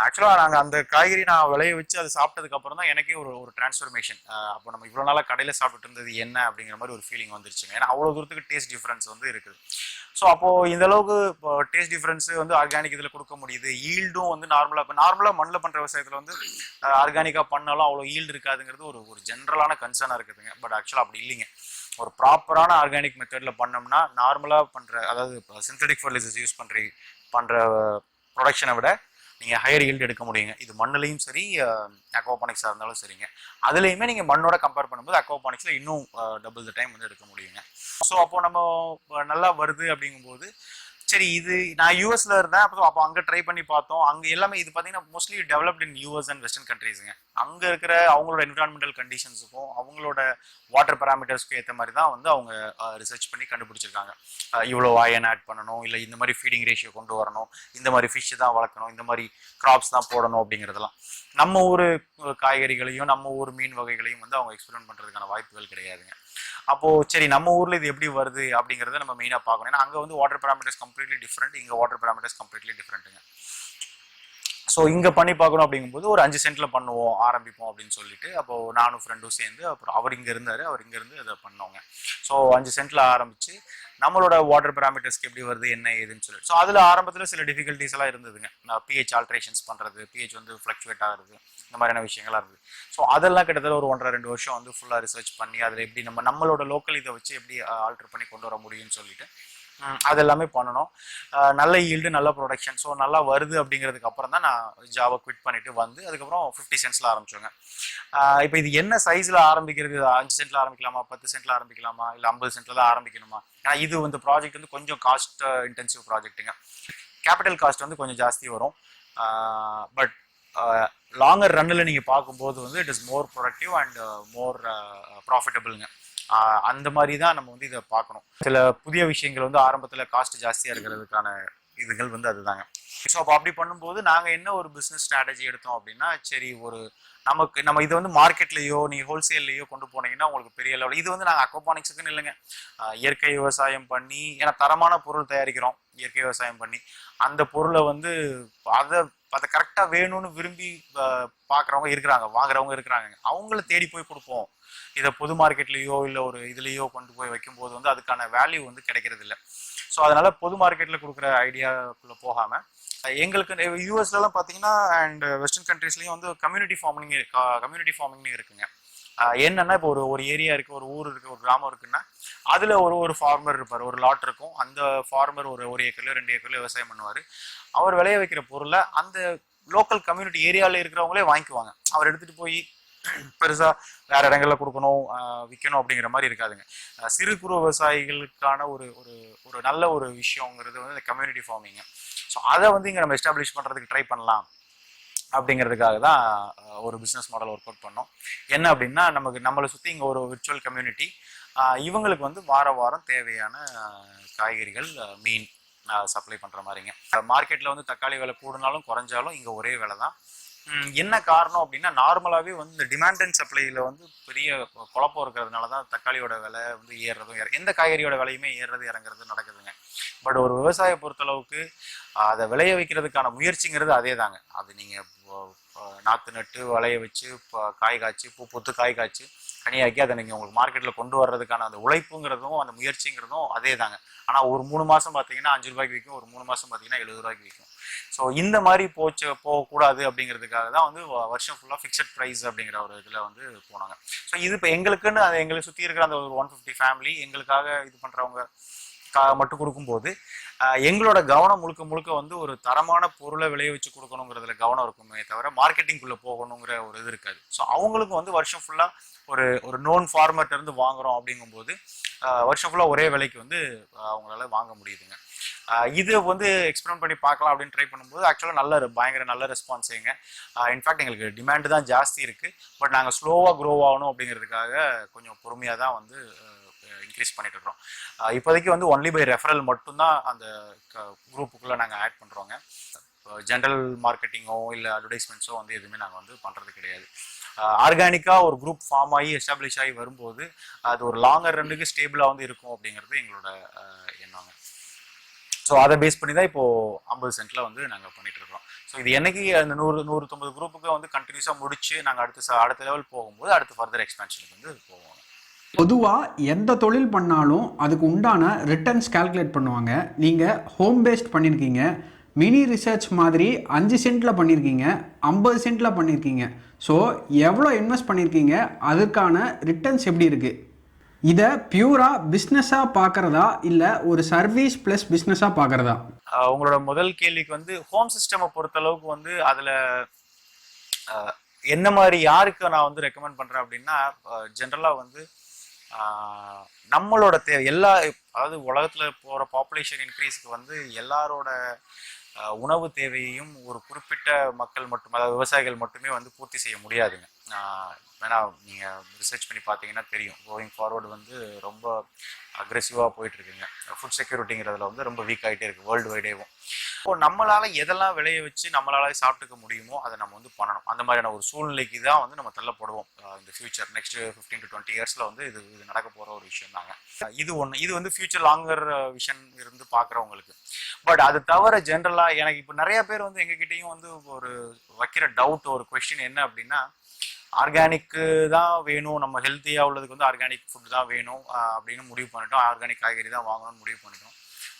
ஆக்சுவலாக நாங்கள் அந்த காய்கறி நான் விளைய வச்சு அதை சாப்பிட்டதுக்கு அப்புறம் தான் எனக்கே ஒரு டிரான்ஸ்ஃபர்மேஷன். அப்போ நம்ம இவ்வளோ நாளாக கடையில் சாப்பிட்டு இருந்தது என்ன அப்படிங்கிற மாதிரி ஒரு ஃபீலிங் வந்துருச்சுங்க. ஏன்னா அவ்வளோ தூரத்துக்கு டேஸ்ட் டிஃப்ரென்ஸ் வந்து இருக்குது. ஸோ அப்போது இந்த அளவுக்கு இப்போ டேஸ்ட் டிஃப்ரென்ஸ் வந்து ஆர்கானிக் இதில் கொடுக்க முடியுது. ஈல்டும் வந்து நார்மலாக மண்ணில் பண்ணுற விவசாயத்தில் வந்து ஆர்கானிக்காக பண்ணாலும் அவ்வளோ ஈல்டு இருக்காதுங்கிறது ஒரு ஜென்ரலான கன்சர்னாக இருக்குதுங்க. பட் ஆக்சுவலாக அப்படி இல்லைங்க. ஒரு ப்ராப்பரான ஆர்கானிக் மெத்தடில் பண்ணோம்னா நார்மலாக பண்ணுற, அதாவது சிந்தட்டிக் ஃபர்டிலைசர்ஸ் யூஸ் பண்ணுற ப்ரொடக்ஷனை விட நீங்கள் ஹையர் ஈல்டு எடுக்க முடியுங்க. இது மண்ணுலையும் சரி, அக்வாபானிக்ஸாக இருந்தாலும் சரிங்க. அதுலேயுமே நீங்கள் மண்ணோட கம்பேர் பண்ணும்போது அக்வாபானிக்ஸில் இன்னும் டபுள் த டைம் வந்து எடுக்க முடியுங்க. ஸோ அப்போ நம்ம நல்லா வருது அப்படிங்கும்போது சரி, இது நான் யூஎஸ்ல இருந்தேன். அப்போ அங்கே ட்ரை பண்ணி பார்த்தோம். அங்கே எல்லாமே இது பார்த்தீங்கன்னா mostly developed in US and western கண்ட்ரீஸுங்க. அங்கே இருக்கிற அவங்களோட என்விரான்மெண்டல் கண்டிஷன்ஸுக்கும் அவங்களோட வாட்டர் பேராமீட்டர்ஸ்க்கும் ஏற்ற மாதிரி தான் வந்து அவங்க ரிசர்ச் பண்ணி கண்டுபிடிச்சிருக்காங்க. இவ்வளோ அயன் ஆட் பண்ணணும், இல்லை இந்த மாதிரி ஃபீடிங் ரேஷியோ கொண்டு வரணும், இந்த மாதிரி ஃபிஷ் தான் வளர்க்கணும், இந்த மாதிரி கிராப்ஸ் தான் போடணும் அப்படிங்கிறதெல்லாம். நம்ம ஊர் காய்கறிகளையும் நம்ம ஊர் மீன் வகைகளையும் வந்து அவங்க எக்ஸ்பெரிமெண்ட் பண்ணுறதுக்கான வாய்ப்புகள் கிடையாதுங்க. அப்போது சரி, நம்ம ஊரில் இது எப்படி வருது அப்படிங்கிறத நம்ம மெயினாக பார்க்கணும். ஏன்னா அங்கே வந்து வாட்டர் பேராமீட்டர்ஸ் கம்ப்ளீட்லி டிஃப்ரெண்ட், இங்கே வாட்டர் பேராமீட்டர்ஸ் கம்ப்ளீட்லி டிஃப்ரெண்ட்டுங்க. ஸோ இங்கே பண்ணி பார்க்கணும் அப்படிங்கும்போது ஒரு 5 சென்ட்டில் பண்ணுவோம் ஆரம்பிப்போம் அப்படின்னு சொல்லிட்டு அப்போது நானும் ஃப்ரெண்டும் சேர்ந்து அப்புறம் அவர் இங்கே இருந்தார், அவர் இங்கேருந்து அதை பண்ணோங்க. ஸோ 5 சென்ட்டில் ஆரம்பித்து நம்மளோட வாட்டர் பேராமீட்டர்ஸ்க்கு எப்படி வருது என்ன ஏதுன்னு சொல்லிட்டு. ஸோ அதில் ஆரம்பத்தில் சில டிஃபிகல்ட்டிஸ் எல்லாம் இருந்ததுங்க. பிஹெச் ஆல்ட்ரேஷன்ஸ் பண்ணுறது, பிஹெச் வந்து ஃப்ளக்சுவேட் ஆகுறது, இந்த மாதிரியான விஷயங்கள்லாம் இருக்குது. ஸோ அதெல்லாம் கிட்டத்தட்ட ஒரு 1.5-2 வருஷம் வந்து ஃபுல்லாக ரிசர்ச் பண்ணி அதில் எப்படி நம்மளோட லோக்கல் இதை வச்சு எப்படி ஆல்ட்ரு பண்ணி கொண்டு வர முடியும்னு சொல்லிட்டு அதெல்லாமே பண்ணணும். நல்ல ஈல்டு, நல்ல ப்ரொடக்ஷன், ஸோ நல்லா வருது அப்படிங்கிறதுக்கு அப்புறம் தான் நான் ஜாவை குவிட் பண்ணிட்டு வந்து அதுக்கப்புறம் 50 சென்ட்ஸில் ஆரம்பிச்சோங்க. இப்போ இது என்ன சைஸில் ஆரம்பிக்கிறது? 5 சென்ட்டில் ஆரம்பிக்கலாமா, 10 சென்ட்டில் ஆரம்பிக்கலாமா, இல்லை 50 சென்ட்டில் தான் ஆரம்பிக்கணுமா? ஏன்னா இது வந்து ப்ராஜெக்ட் வந்து கொஞ்சம் காஸ்ட் இன்டென்சிவ் ப்ராஜெக்ட்டுங்க. கேபிட்டல் காஸ்ட் வந்து கொஞ்சம் ஜாஸ்தி வரும். பட் லாங்கர் ரன்னில் நீங்கள் பார்க்கும்போது வந்து it is more productive and more ப்ராஃபிட்டபிள்ங்க. அந்த மாதிரி தான் நம்ம வந்து இதை பார்க்கணும். சில புதிய விஷயங்கள் வந்து ஆரம்பத்தில் காஸ்ட் ஜாஸ்தியாக இருக்கிறதுக்கான இதுகள் வந்து அதுதாங்க. ஸோ அப்போ அப்படி பண்ணும்போது நாங்கள் என்ன ஒரு பிஸ்னஸ் ஸ்ட்ராட்டஜி எடுத்தோம் அப்படின்னா, சரி நம்ம இதை வந்து மார்க்கெட்லேயோ நீங்கள் ஹோல்சேல்லையோ கொண்டு போனீங்கன்னா உங்களுக்கு பெரிய லெவல் இது வந்து நாங்கள் அக்வாபானிக்ஸுக்குன்னு இல்லைங்க, இயற்கை விவசாயம் பண்ணி, ஏன்னா தரமான பொருள் தயாரிக்கிறோம் இயற்கை விவசாயம் பண்ணி, அந்த பொருளை வந்து அதை கரெக்டாக வேணும்னு விரும்பி பார்க்குறவங்க இருக்கிறாங்க, வாங்குறவங்க இருக்கிறாங்க, அவங்கள தேடி போய் கொடுப்போம். இதை பொது மார்க்கெட்லேயோ இல்லை ஒரு இதுலேயோ கொண்டு போய் வைக்கும்போது வந்து அதுக்கான வேல்யூ வந்து கிடைக்கிறது இல்லை. ஸோ அதனால பொது மார்க்கெட்டில் கொடுக்குற ஐடியாக்குள்ளே போகாமல் எங்களுக்கு யூஎஸ்லாம் பார்த்தீங்கன்னா அண்ட் வெஸ்டர்ன் கண்ட்ரீஸ்லையும் வந்து கம்யூனிட்டி ஃபார்மிங்னு இருக்குங்க. என்னன்னா இப்போ ஒரு ஏரியா இருக்குது, ஒரு ஊர் இருக்குது, ஒரு கிராமம் இருக்குன்னா அதில் ஒரு ஃபார்மர் இருப்பார், ஒரு லாட் இருக்கும். அந்த ஃபார்மர் ஒரு ஏக்கர்லையோ 2 ஏக்கர்லையோ விவசாயம் பண்ணுவார். அவர் விளைய வைக்கிற பொருளை அந்த லோக்கல் கம்யூனிட்டி ஏரியாவில் இருக்கிறவங்களே வாங்கிக்குவாங்க. அவர் எடுத்துகிட்டு போய் பெருசாக வேற இடங்கள்ல கொடுக்கணும், விற்கணும் அப்படிங்கிற மாதிரி இருக்காதுங்க. சிறு குறு விவசாயிகளுக்கான ஒரு நல்ல ஒரு விஷயங்கிறது வந்து இந்த கம்யூனிட்டி ஃபார்மிங். ஸோ அதை வந்து இங்கே நம்ம எஸ்டாப்ளிஷ் பண்ணுறதுக்கு ட்ரை பண்ணலாம் அப்படிங்கிறதுக்காக தான் ஒரு பிஸ்னஸ் மாடல் ஒர்க் அவுட் பண்ணோம். என்ன அப்படின்னா, நம்மளை சுற்றி இங்கே ஒரு விர்ச்சுவல் கம்யூனிட்டி, இவங்களுக்கு வந்து வாரம் தேவையான காய்கறிகள், மீன், சப்ளை பண்ணுற மாதிரிங்க. மார்க்கெட்டில் வந்து தக்காளி விலை கூடுனாலும் குறைஞ்சாலும் இங்கே ஒரே விலை தான். என்ன காரணம் அப்படின்னா, நார்மலாகவே வந்து இந்த டிமாண்ட் அண்ட் சப்ளையில் வந்து பெரிய குழப்பம் இருக்கிறதுனால தான் தக்காளியோட விலை வந்து ஏறுறதும் எந்த காய்கறியோட விலையுமே ஏறுறது இறங்குறது நடக்குதுங்க. பட் ஒரு விவசாய பொறுத்தளவுக்கு அதை விளைய வைக்கிறதுக்கான முயற்சிங்கிறது அதே தாங்க. அது நீங்கள் நாற்று நட்டு விளைய வச்சு காய் காய்ச்சி பூ பூத்து காய் காய்ச்சி கனியாக்கி அதை நீங்கள் உங்களுக்கு மார்க்கெட்டில் கொண்டு வர்றதுக்கான அந்த உழைப்புங்கிறதும் அந்த முயற்சிங்கிறதும் அதே தாங்க. ஆனால் ஒரு 3 மாதம் பார்த்தீங்கன்னா 5 ரூபாய்க்கு விற்கும், ஒரு 3 மாதம் பார்த்தீங்கன்னா 70 ரூபாய்க்கு விற்கும். ஸோ இந்த மாதிரி போகக்கூடாது அப்படிங்கிறதுக்காக தான் வந்து வருஷம் ஃபுல்லாக ஃபிக்ஸட் ப்ரைஸ் அப்படிங்கிற ஒரு இதில் வந்து போனாங்க. ஸோ இது இப்போ எங்களுக்குன்னு அதை எங்களை சுற்றி இருக்கிற அந்த ஒரு 150 ஃபேமிலி எங்களுக்காக இது பண்ணுறவங்க மட்டும் கொடுக்கும்போது எங்களோட கவனம் முழுக்க முழுக்க வந்து ஒரு தரமான பொருளை விளைய வச்சு கொடுக்கணுங்கிறதுல கவனம் இருக்குமே தவிர மார்க்கெட்டிங்குள்ளே போகணுங்கிற ஒரு இது இருக்காது. ஸோ அவங்களுக்கும் வந்து வருஷம் ஃபுல்லாக ஒரு நோன் ஃபார்மர்ட்ட இருந்து வாங்குறோம் அப்படிங்கும்போது வருஷம் ஃபுல்லாக ஒரே விலைக்கு வந்து அவங்களால வாங்க முடியுதுங்க. இது வந்து எக்ஸ்பெரிமெண்ட் பண்ணி பார்க்கலாம் அப்படின்னு ட்ரை பண்ணும்போது ஆக்சுவலாக பயங்கர நல்ல ரெஸ்பான்ஸுங்க. இன்ஃபேக்ட் எங்களுக்கு டிமாண்டு தான் ஜாஸ்தி இருக்குது. பட் நாங்கள் ஸ்லோவாக க்ரோ ஆகணும் அப்படிங்கிறதுக்காக கொஞ்சம் பொறுமையாக தான் வந்து இன்க்ரீஸ் பண்ணிட்டு இருக்கிறோம். இப்போதைக்கு வந்து ஒன்லி பை ரெஃபரல் மட்டும்தான் அந்த குரூப்புக்குள்ளே நாங்கள் ஆட் பண்ணுறோங்க. ஜென்ரல் மார்க்கெட்டிங்கோ இல்லை அட்வர்டைஸ்மெண்ட்ஸோ வந்து எதுவுமே நாங்கள் வந்து பண்ணுறது கிடையாது. ஆர்கானிக்காக ஒரு குரூப் ஃபார்ம் ஆகி எஸ்டாப்ளிஷ் ஆகி வரும்போது அது ஒரு லாங்கர் ரன்னுக்கு ஸ்டேபிளாக வந்து இருக்கும் அப்படிங்கிறது எங்களோட எண்ணங்க. ஸோ அதை பேஸ் பண்ணி தான் இப்போது 50 சென்ட்டில் வந்து நாங்கள் பண்ணிகிட்ருக்கோம். ஸோ இது என்னைக்கு அந்த 100-150 குரூப்புக்கு வந்து கண்டினியூஸாக முடிச்சு நாங்கள் அடுத்த லெவல் போகும்போது அடுத்து ஃபர்தர் எக்ஸ்பேன்ஷனுக்கு வந்து போவோம். பொதுவாக எந்த தொழில் பண்ணாலும் அதுக்கு உண்டான ரிட்டர்ன்ஸ் கால்குலேட் பண்ணுவாங்க. நீங்கள் ஹோம் பேஸ்ட் பண்ணியிருக்கீங்க, மினி ரிசர்ச் மாதிரி 5 சென்ட்டில் பண்ணியிருக்கீங்க, 50 சென்ட்டில் பண்ணியிருக்கீங்க. ஸோ எவ்வளோ இன்வெஸ்ட் பண்ணியிருக்கீங்க, அதுக்கான ரிட்டர்ன்ஸ் எப்படி இருக்குது? இதை பியூராக பிஸ்னஸாக பார்க்குறதா இல்லை ஒரு சர்வீஸ் ப்ளஸ் பிஸ்னஸாக பார்க்குறதா? உங்களோட முதல் கேள்விக்கு வந்து ஹோம் சிஸ்டமை பொறுத்தளவுக்கு வந்து அதில் என்ன மாதிரி யாருக்கு நான் வந்து ரெக்கமெண்ட் பண்ணுறேன் அப்படின்னா, ஜென்ரலாக வந்து நம்மளோட அதாவது உலகத்தில் போகிற பாப்புலேஷன் இன்க்ரீஸுக்கு வந்து எல்லாரோட உணவு தேவையையும் ஒரு குறிப்பிட்ட மக்கள் மட்டும், அதாவது விவசாயிகள் மட்டுமே வந்து பூர்த்தி செய்ய முடியாதுங்க. ஏன்னா நீங்கள் ரிசர்ச் பண்ணி பார்த்தீங்கன்னா தெரியும், கோயிங் ஃபார்வர்டு வந்து ரொம்ப அக்ரெசிவாக போயிட்டுருக்குங்க. ஃபுட் செக்யூரிட்டிங்கிறதுல வந்து ரொம்ப வீக் ஆகிட்டே இருக்குது வேர்ல்டு வைடேவும். இப்போது நம்மளால் எதெல்லாம் விளைய வச்சு நம்மளால் சாப்பிட்டுக்க முடியுமோ அதை நம்ம வந்து பண்ணணும். அந்த மாதிரியான ஒரு சூழ்நிலைக்கு தான் வந்து நம்ம தள்ளப்படுவோம். இந்த ஃபியூச்சர் நெக்ஸ்ட் 15 to 20 இயர்ஸில் வந்து இது நடக்க போகிற ஒரு விஷயம் தாங்க. இது வந்து ஃபியூச்சர் லாங்கர் விஷன் இருந்து பார்க்குறவங்களுக்கு. பட் அது தவிர ஜென்ரலாக எனக்கு இப்போ நிறைய பேர் வந்து எங்ககிட்டையும் வந்து ஒரு வைக்கிற டவுட், ஒரு கொஸ்டின் என்ன அப்படின்னா, ஆர்கானிக்கு தான் வேணும், நம்ம ஹெல்த்தியாக உள்ளதுக்கு வந்து ஆர்கானிக் ஃபுட் தான் வேணும் அப்படின்னு முடிவு பண்ணிட்டோம், ஆர்கானிக் காய்கறி தான் வாங்கணும்னு முடிவு பண்ணிட்டோம்.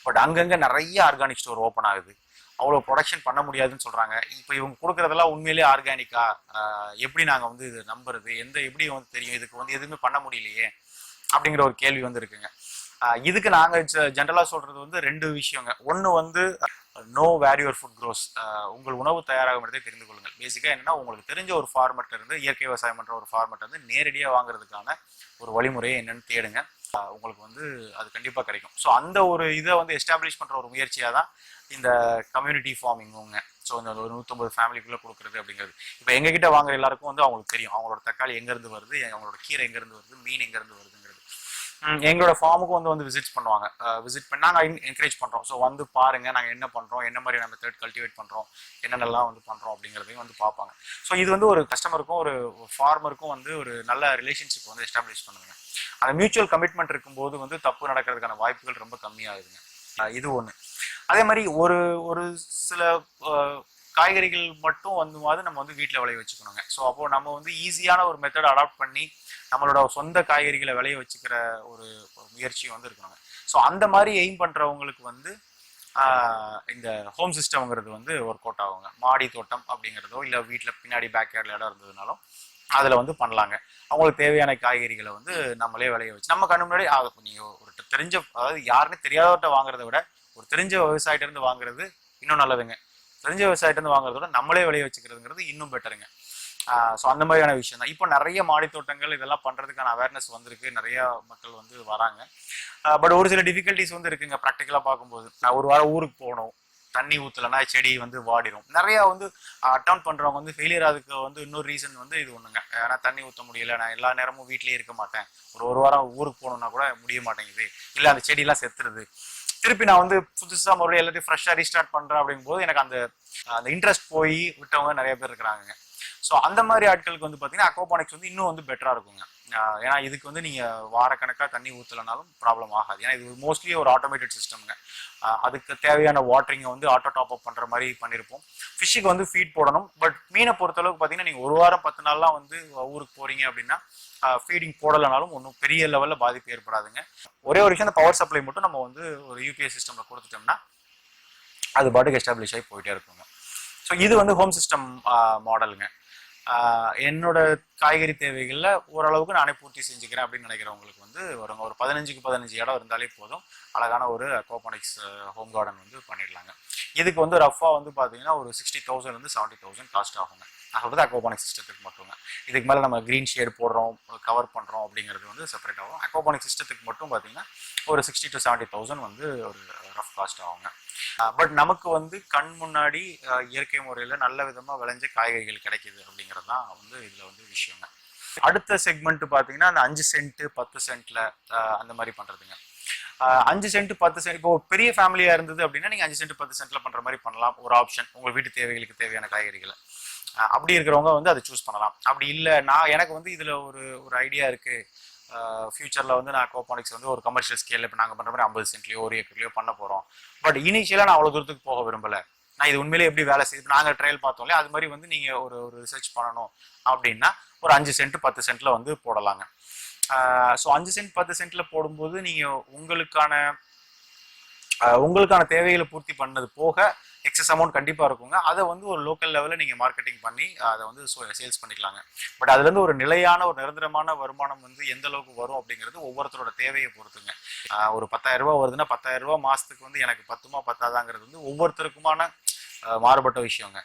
பட் அங்கங்கே நிறைய ஆர்கானிக் ஸ்டோர் ஓப்பன் ஆகுது, அவ்வளோ ப்ரொடக்ஷன் பண்ண முடியாதுன்னு சொல்கிறாங்க. இப்போ இவங்க கொடுக்குறதெல்லாம் உண்மையிலேயே ஆர்கானிக்கா? எப்படி நாங்கள் வந்து இது நம்புறது? எப்படி வந்து தெரியும் இதுக்கு வந்து எதுவுமே பண்ண முடியலையே அப்படிங்கிற ஒரு கேள்வி வந்து இருக்குங்க. இதுக்கு நாங்கள் ஜென்ரலாக சொல்கிறது வந்து 2 விஷயங்க. ஒன்று வந்து know where your food grows, உங்கள் உணவு தயாராகும் இடத்தை தெரிந்து கொள்ளுங்கள். பேசிக்காக என்னென்னா, உங்களுக்கு தெரிஞ்ச ஒரு ஃபார்மர்ட்ட இருந்து, இயற்கை விவசாயம் பண்ணுற ஒரு ஃபார்மர்ட்ட இருந்து நேரடியாக வாங்குறதுக்கான ஒரு வழிமுறையை என்னென்னு தேடுங்க. உங்களுக்கு வந்து அது கண்டிப்பாக கிடைக்கும். ஸோ அந்த ஒரு இதை வந்து எஸ்டாப்ளிஷ் பண்ணுற ஒரு முயற்சியாக தான் இந்த கம்யூனிட்டி ஃபார்மிங்குங்க. ஸோ இந்த ஒரு 150 ஃபேமிலிக்குள்ளே கொடுக்குறது அப்படிங்கிறது. இப்போ எங்ககிட்ட வாங்குற எல்லாருக்கும் வந்து அவங்களுக்கு தெரியும் அவங்களோட தக்காளி எங்கேருந்து வருது, அவங்களோட கீரை எங்கேருந்து வருது, மீன் எங்கேருந்து வருதுங்கிறது. எங்களோட ஃபார்முக்கும் வந்து விசிட் பண்ணுவாங்க. விசிட் பண்ணி நாங்கள் என்கரேஜ் பண்ணுறோம். ஸோ வந்து பாருங்கள் நாங்கள் என்ன பண்ணுறோம், என்ன மாதிரி நம்ம மெத்தட் கல்டிவேட் பண்ணுறோம், என்னென்னலாம் வந்து பண்ணுறோம் அப்படிங்கிறதையும் வந்து பார்ப்பாங்க. ஸோ இது வந்து ஒரு கஸ்டமருக்கும் ஒரு ஃபார்மருக்கும் வந்து ஒரு நல்ல ரிலேஷன்ஷிப் வந்து எஸ்டாப்ளிஷ் பண்ணுங்க. அந்த மியூச்சுவல் கமிட்மெண்ட் இருக்கும்போது வந்து தப்பு நடக்கிறதுக்கான வாய்ப்புகள் ரொம்ப கம்மியாகுதுங்க. இது ஒன்று. அதே மாதிரி ஒரு சில காய்கறிகள் மட்டும் வந்து நம்ம வந்து வீட்டில் விளைய வச்சுக்கணுங்க. ஸோ அப்போது நம்ம வந்து ஈஸியான ஒரு மெத்தட் அடாப்ட் பண்ணி நம்மளோட சொந்த காய்கறிகளை விளைய வச்சுக்கிற ஒரு முயற்சியும் வந்து இருக்கணுங்க. ஸோ அந்த மாதிரி எய்ம் பண்ணுறவங்களுக்கு வந்து இந்த ஹோம் சிஸ்டம்ங்கிறது வந்து ஒர்க் அவுட் ஆகுங்க. மாடி தோட்டம் அப்படிங்கிறதோ இல்லை வீட்டில் பின்னாடி பேக்யார்டில் இடம் இருந்ததுனாலும் அதில் வந்து பண்ணலாங்க. அவங்களுக்கு தேவையான காய்கறிகளை வந்து நம்மளே விளைய வச்சு நம்ம கண்ணு முன்னாடி நீங்கள் ஒரு தெரிஞ்ச, அதாவது யாருன்னு தெரியாதவர்கிட்ட வாங்குறத விட ஒரு தெரிஞ்ச விவசாயிட்டிருந்து வாங்குறது இன்னும் நல்லதுங்க. தெரிஞ்ச விவசாயிட்டிருந்து வாங்குறத விட நம்மளே விளைய வச்சுக்கிறதுங்கிறது இன்னும் பெட்டருங்க. ஸோ அந்த மாதிரியான விஷயம் தான். இப்போ நிறைய மாடி தோட்டங்கள் இதெல்லாம் பண்ணுறதுக்கான அவேர்னஸ் வந்திருக்கு, நிறையா மக்கள் வந்து வராங்க. பட் ஒரு சில டிஃபிகல்ட்டிஸ் வந்து இருக்குங்க ப்ராக்டிக்கலாக பார்க்கும்போது. நான் ஒரு வாரம் ஊருக்கு போகணும், தண்ணி ஊற்றலைன்னா செடி வந்து வாடிடும். நிறையா வந்து அட்டம் பண்ணுறவங்க வந்து ஃபெயிலியர் ஆகுதுக்கு வந்து இன்னொரு ரீசன் வந்து இது ஒன்றுங்க. ஏன்னா தண்ணி ஊற்ற முடியல, நான் எல்லா நேரமும் வீட்லேயே இருக்க மாட்டேன், ஒரு வாரம் ஊருக்கு போகணுன்னா கூட முடிய மாட்டேங்குது, இல்லை அந்த செடியெல்லாம் செத்துருது. திருப்பி நான் வந்து புதுசாக மறுபடியும் எல்லாத்தையும் ஃப்ரெஷ்ஷாக ரீஸ்டார்ட் பண்ணுறேன் அப்படிங்கும்போது எனக்கு அந்த அந்த இன்ட்ரெஸ்ட் போய் விட்டவங்க நிறைய பேர் இருக்கிறாங்க. ஸோ அந்த மாதிரி ஆட்களுக்கு வந்து பார்த்தீங்கன்னா அக்வாபானிக்ஸ் வந்து இன்னும் வந்து பெட்டராக இருக்குங்க. ஏன்னா இதுக்கு வந்து நீங்கள் வாரக்கணக்காக தண்ணி ஊற்றலைனாலும் ப்ராப்ளம் ஆகாது. ஏன்னா இது மோஸ்ட்லி ஒரு ஆட்டோமேட்டட் சிஸ்டம்ங்க. அதுக்கு தேவையான வாட்டரிங்கை வந்து ஆட்டோ டாப் அப் பண்ணுற மாதிரி பண்ணியிருப்போம். ஃபிஷ்ஷுக்கு வந்து ஃபீட் போடணும். பட் மீனை பொறுத்தளவுக்கு பார்த்தீங்கன்னா நீங்கள் ஒரு வாரம் 10 நாள்லாம் வந்து ஊருக்கு போகிறீங்க அப்படின்னா ஃபீடிங் போடலைனாலும் ஒன்றும் பெரிய லெவலில் பாதிப்பு ஏற்படாதுங்க. ஒரே ஒரு விஷயம், அந்த பவர் சப்ளை மட்டும் நம்ம வந்து ஒரு யூபிஎஸ் சிஸ்டமில் கொடுத்துட்டோம்னா அது பாட்டுக்கு எஸ்டாப்ளிஷ் ஆகி போயிட்டே இருக்குங்க. ஸோ இது வந்து ஹோம் சிஸ்டம் மாடலுங்க. என்னோட காய்கறி தேவைகளில் ஓரளவுக்கு நானே பூர்த்தி செஞ்சுக்கிறேன் அப்படின்னு நினைக்கிறவங்களுக்கு வந்து வருங்க. ஒரு 15க்கு 15 இடம் இருந்தாலே போதும், அழகான ஒரு அக்வாபானிக்ஸ் ஹோம் கார்டன் வந்து பண்ணிடலாங்க. இதுக்கு வந்து ரஃபாக வந்து பார்த்தீங்கன்னா ஒரு 60,000 70,000 காஸ்ட் ஆகுங்க. நான் சொல்கிறது அக்வாபானிக் சிஸ்டத்துக்கு மட்டுங்க. இதுக்கு மேலே நம்ம க்ரீன் ஷேடு போடுறோம், கவர் பண்ணுறோம் அப்படிங்கிறது வந்து செப்பரேட் ஆகும். அக்வாபானிக் சிஸ்டத்துக்கு மட்டும் பார்த்தீங்கன்னா ஒரு 60,000 to 70,000 வந்து ஒரு ரஃப் காஸ்ட் ஆகுங்க. பட் நமக்கு வந்து கண் முன்னாடி இயற்கை முறையில் நல்ல விதமாக விளைஞ்ச காய்கறிகள் கிடைக்கிது அப்படிங்கிறது தான் வந்து இதில் வந்து விஷயங்க. அடுத்த செக்மெண்ட் பார்த்தீங்கன்னா அந்த 5 சென்ட் 10 சென்ட்ல அந்த மாதிரி பண்ணுறதுங்க. 5 சென்ட் 10 சென்ட் இப்போ பெரிய ஃபேமிலியாக இருந்தது அப்படின்னா நீங்கள் 5 சென்ட் 10 சென்ட்ல பண்ணுற மாதிரி பண்ணலாம். ஒரு ஆப்ஷன், உங்கள் வீட்டு தேவைகளுக்கு தேவையான காய்கறிகளை அப்படி இருக்கிறவங்க வந்து அதை சூஸ் பண்ணலாம். அப்படி இல்லை, எனக்கு வந்து இதில் ஒரு ஐடியா இருக்குது, ஃபியூச்சரில் வந்து நான் அக்வாபானிக்ஸ் வந்து ஒரு கமர்ஷியல் ஸ்கேலில் இப்போ நாங்கள் பண்ணுற மாதிரி 50 சென்ட்லையோ 1 ஏக்கர்லையோ பண்ண போகிறோம். பட் இனிஷியலாக நான் அவ்வளோ தூரத்துக்கு போக விரும்பலை, நான் இது உண்மையிலே எப்படி வேலை செய்யுது, நாங்கள் ட்ரையல் பார்த்தோம்லே அது மாதிரி வந்து நீங்கள் ஒரு ரிசர்ச் பண்ணணும் அப்படின்னா ஒரு 5 சென்ட் 10 சென்ட்ல வந்து போடலாங்க. ஸோ 5 சென்ட் 10 சென்ட்ல போடும்போது நீங்கள் உங்களுக்கான தேவைகளை பூர்த்தி பண்ணது போக எக்ஸஸ் அமௌண்ட் கண்டிப்பாக இருக்குங்க. அதை வந்து ஒரு லோக்கல் லெவலில் நீங்கள் மார்க்கெட்டிங் பண்ணி அதை வந்து சேல்ஸ் பண்ணிக்கலாங்க. பட் அதுலேருந்து ஒரு நிலையான ஒரு நிரந்தரமான வருமானம் வந்து எந்த அளவுக்கு வரும் அப்படிங்கிறது ஒவ்வொருத்தரோட தேவையை பொறுத்துங்க. ஒரு 10,000 ரூபா வருதுன்னா 10,000 ரூபா மாதத்துக்கு வந்து எனக்கு பத்துமா பத்தாதாங்கிறது வந்து ஒவ்வொருத்தருக்குமான மாறுபட்ட விஷயங்க.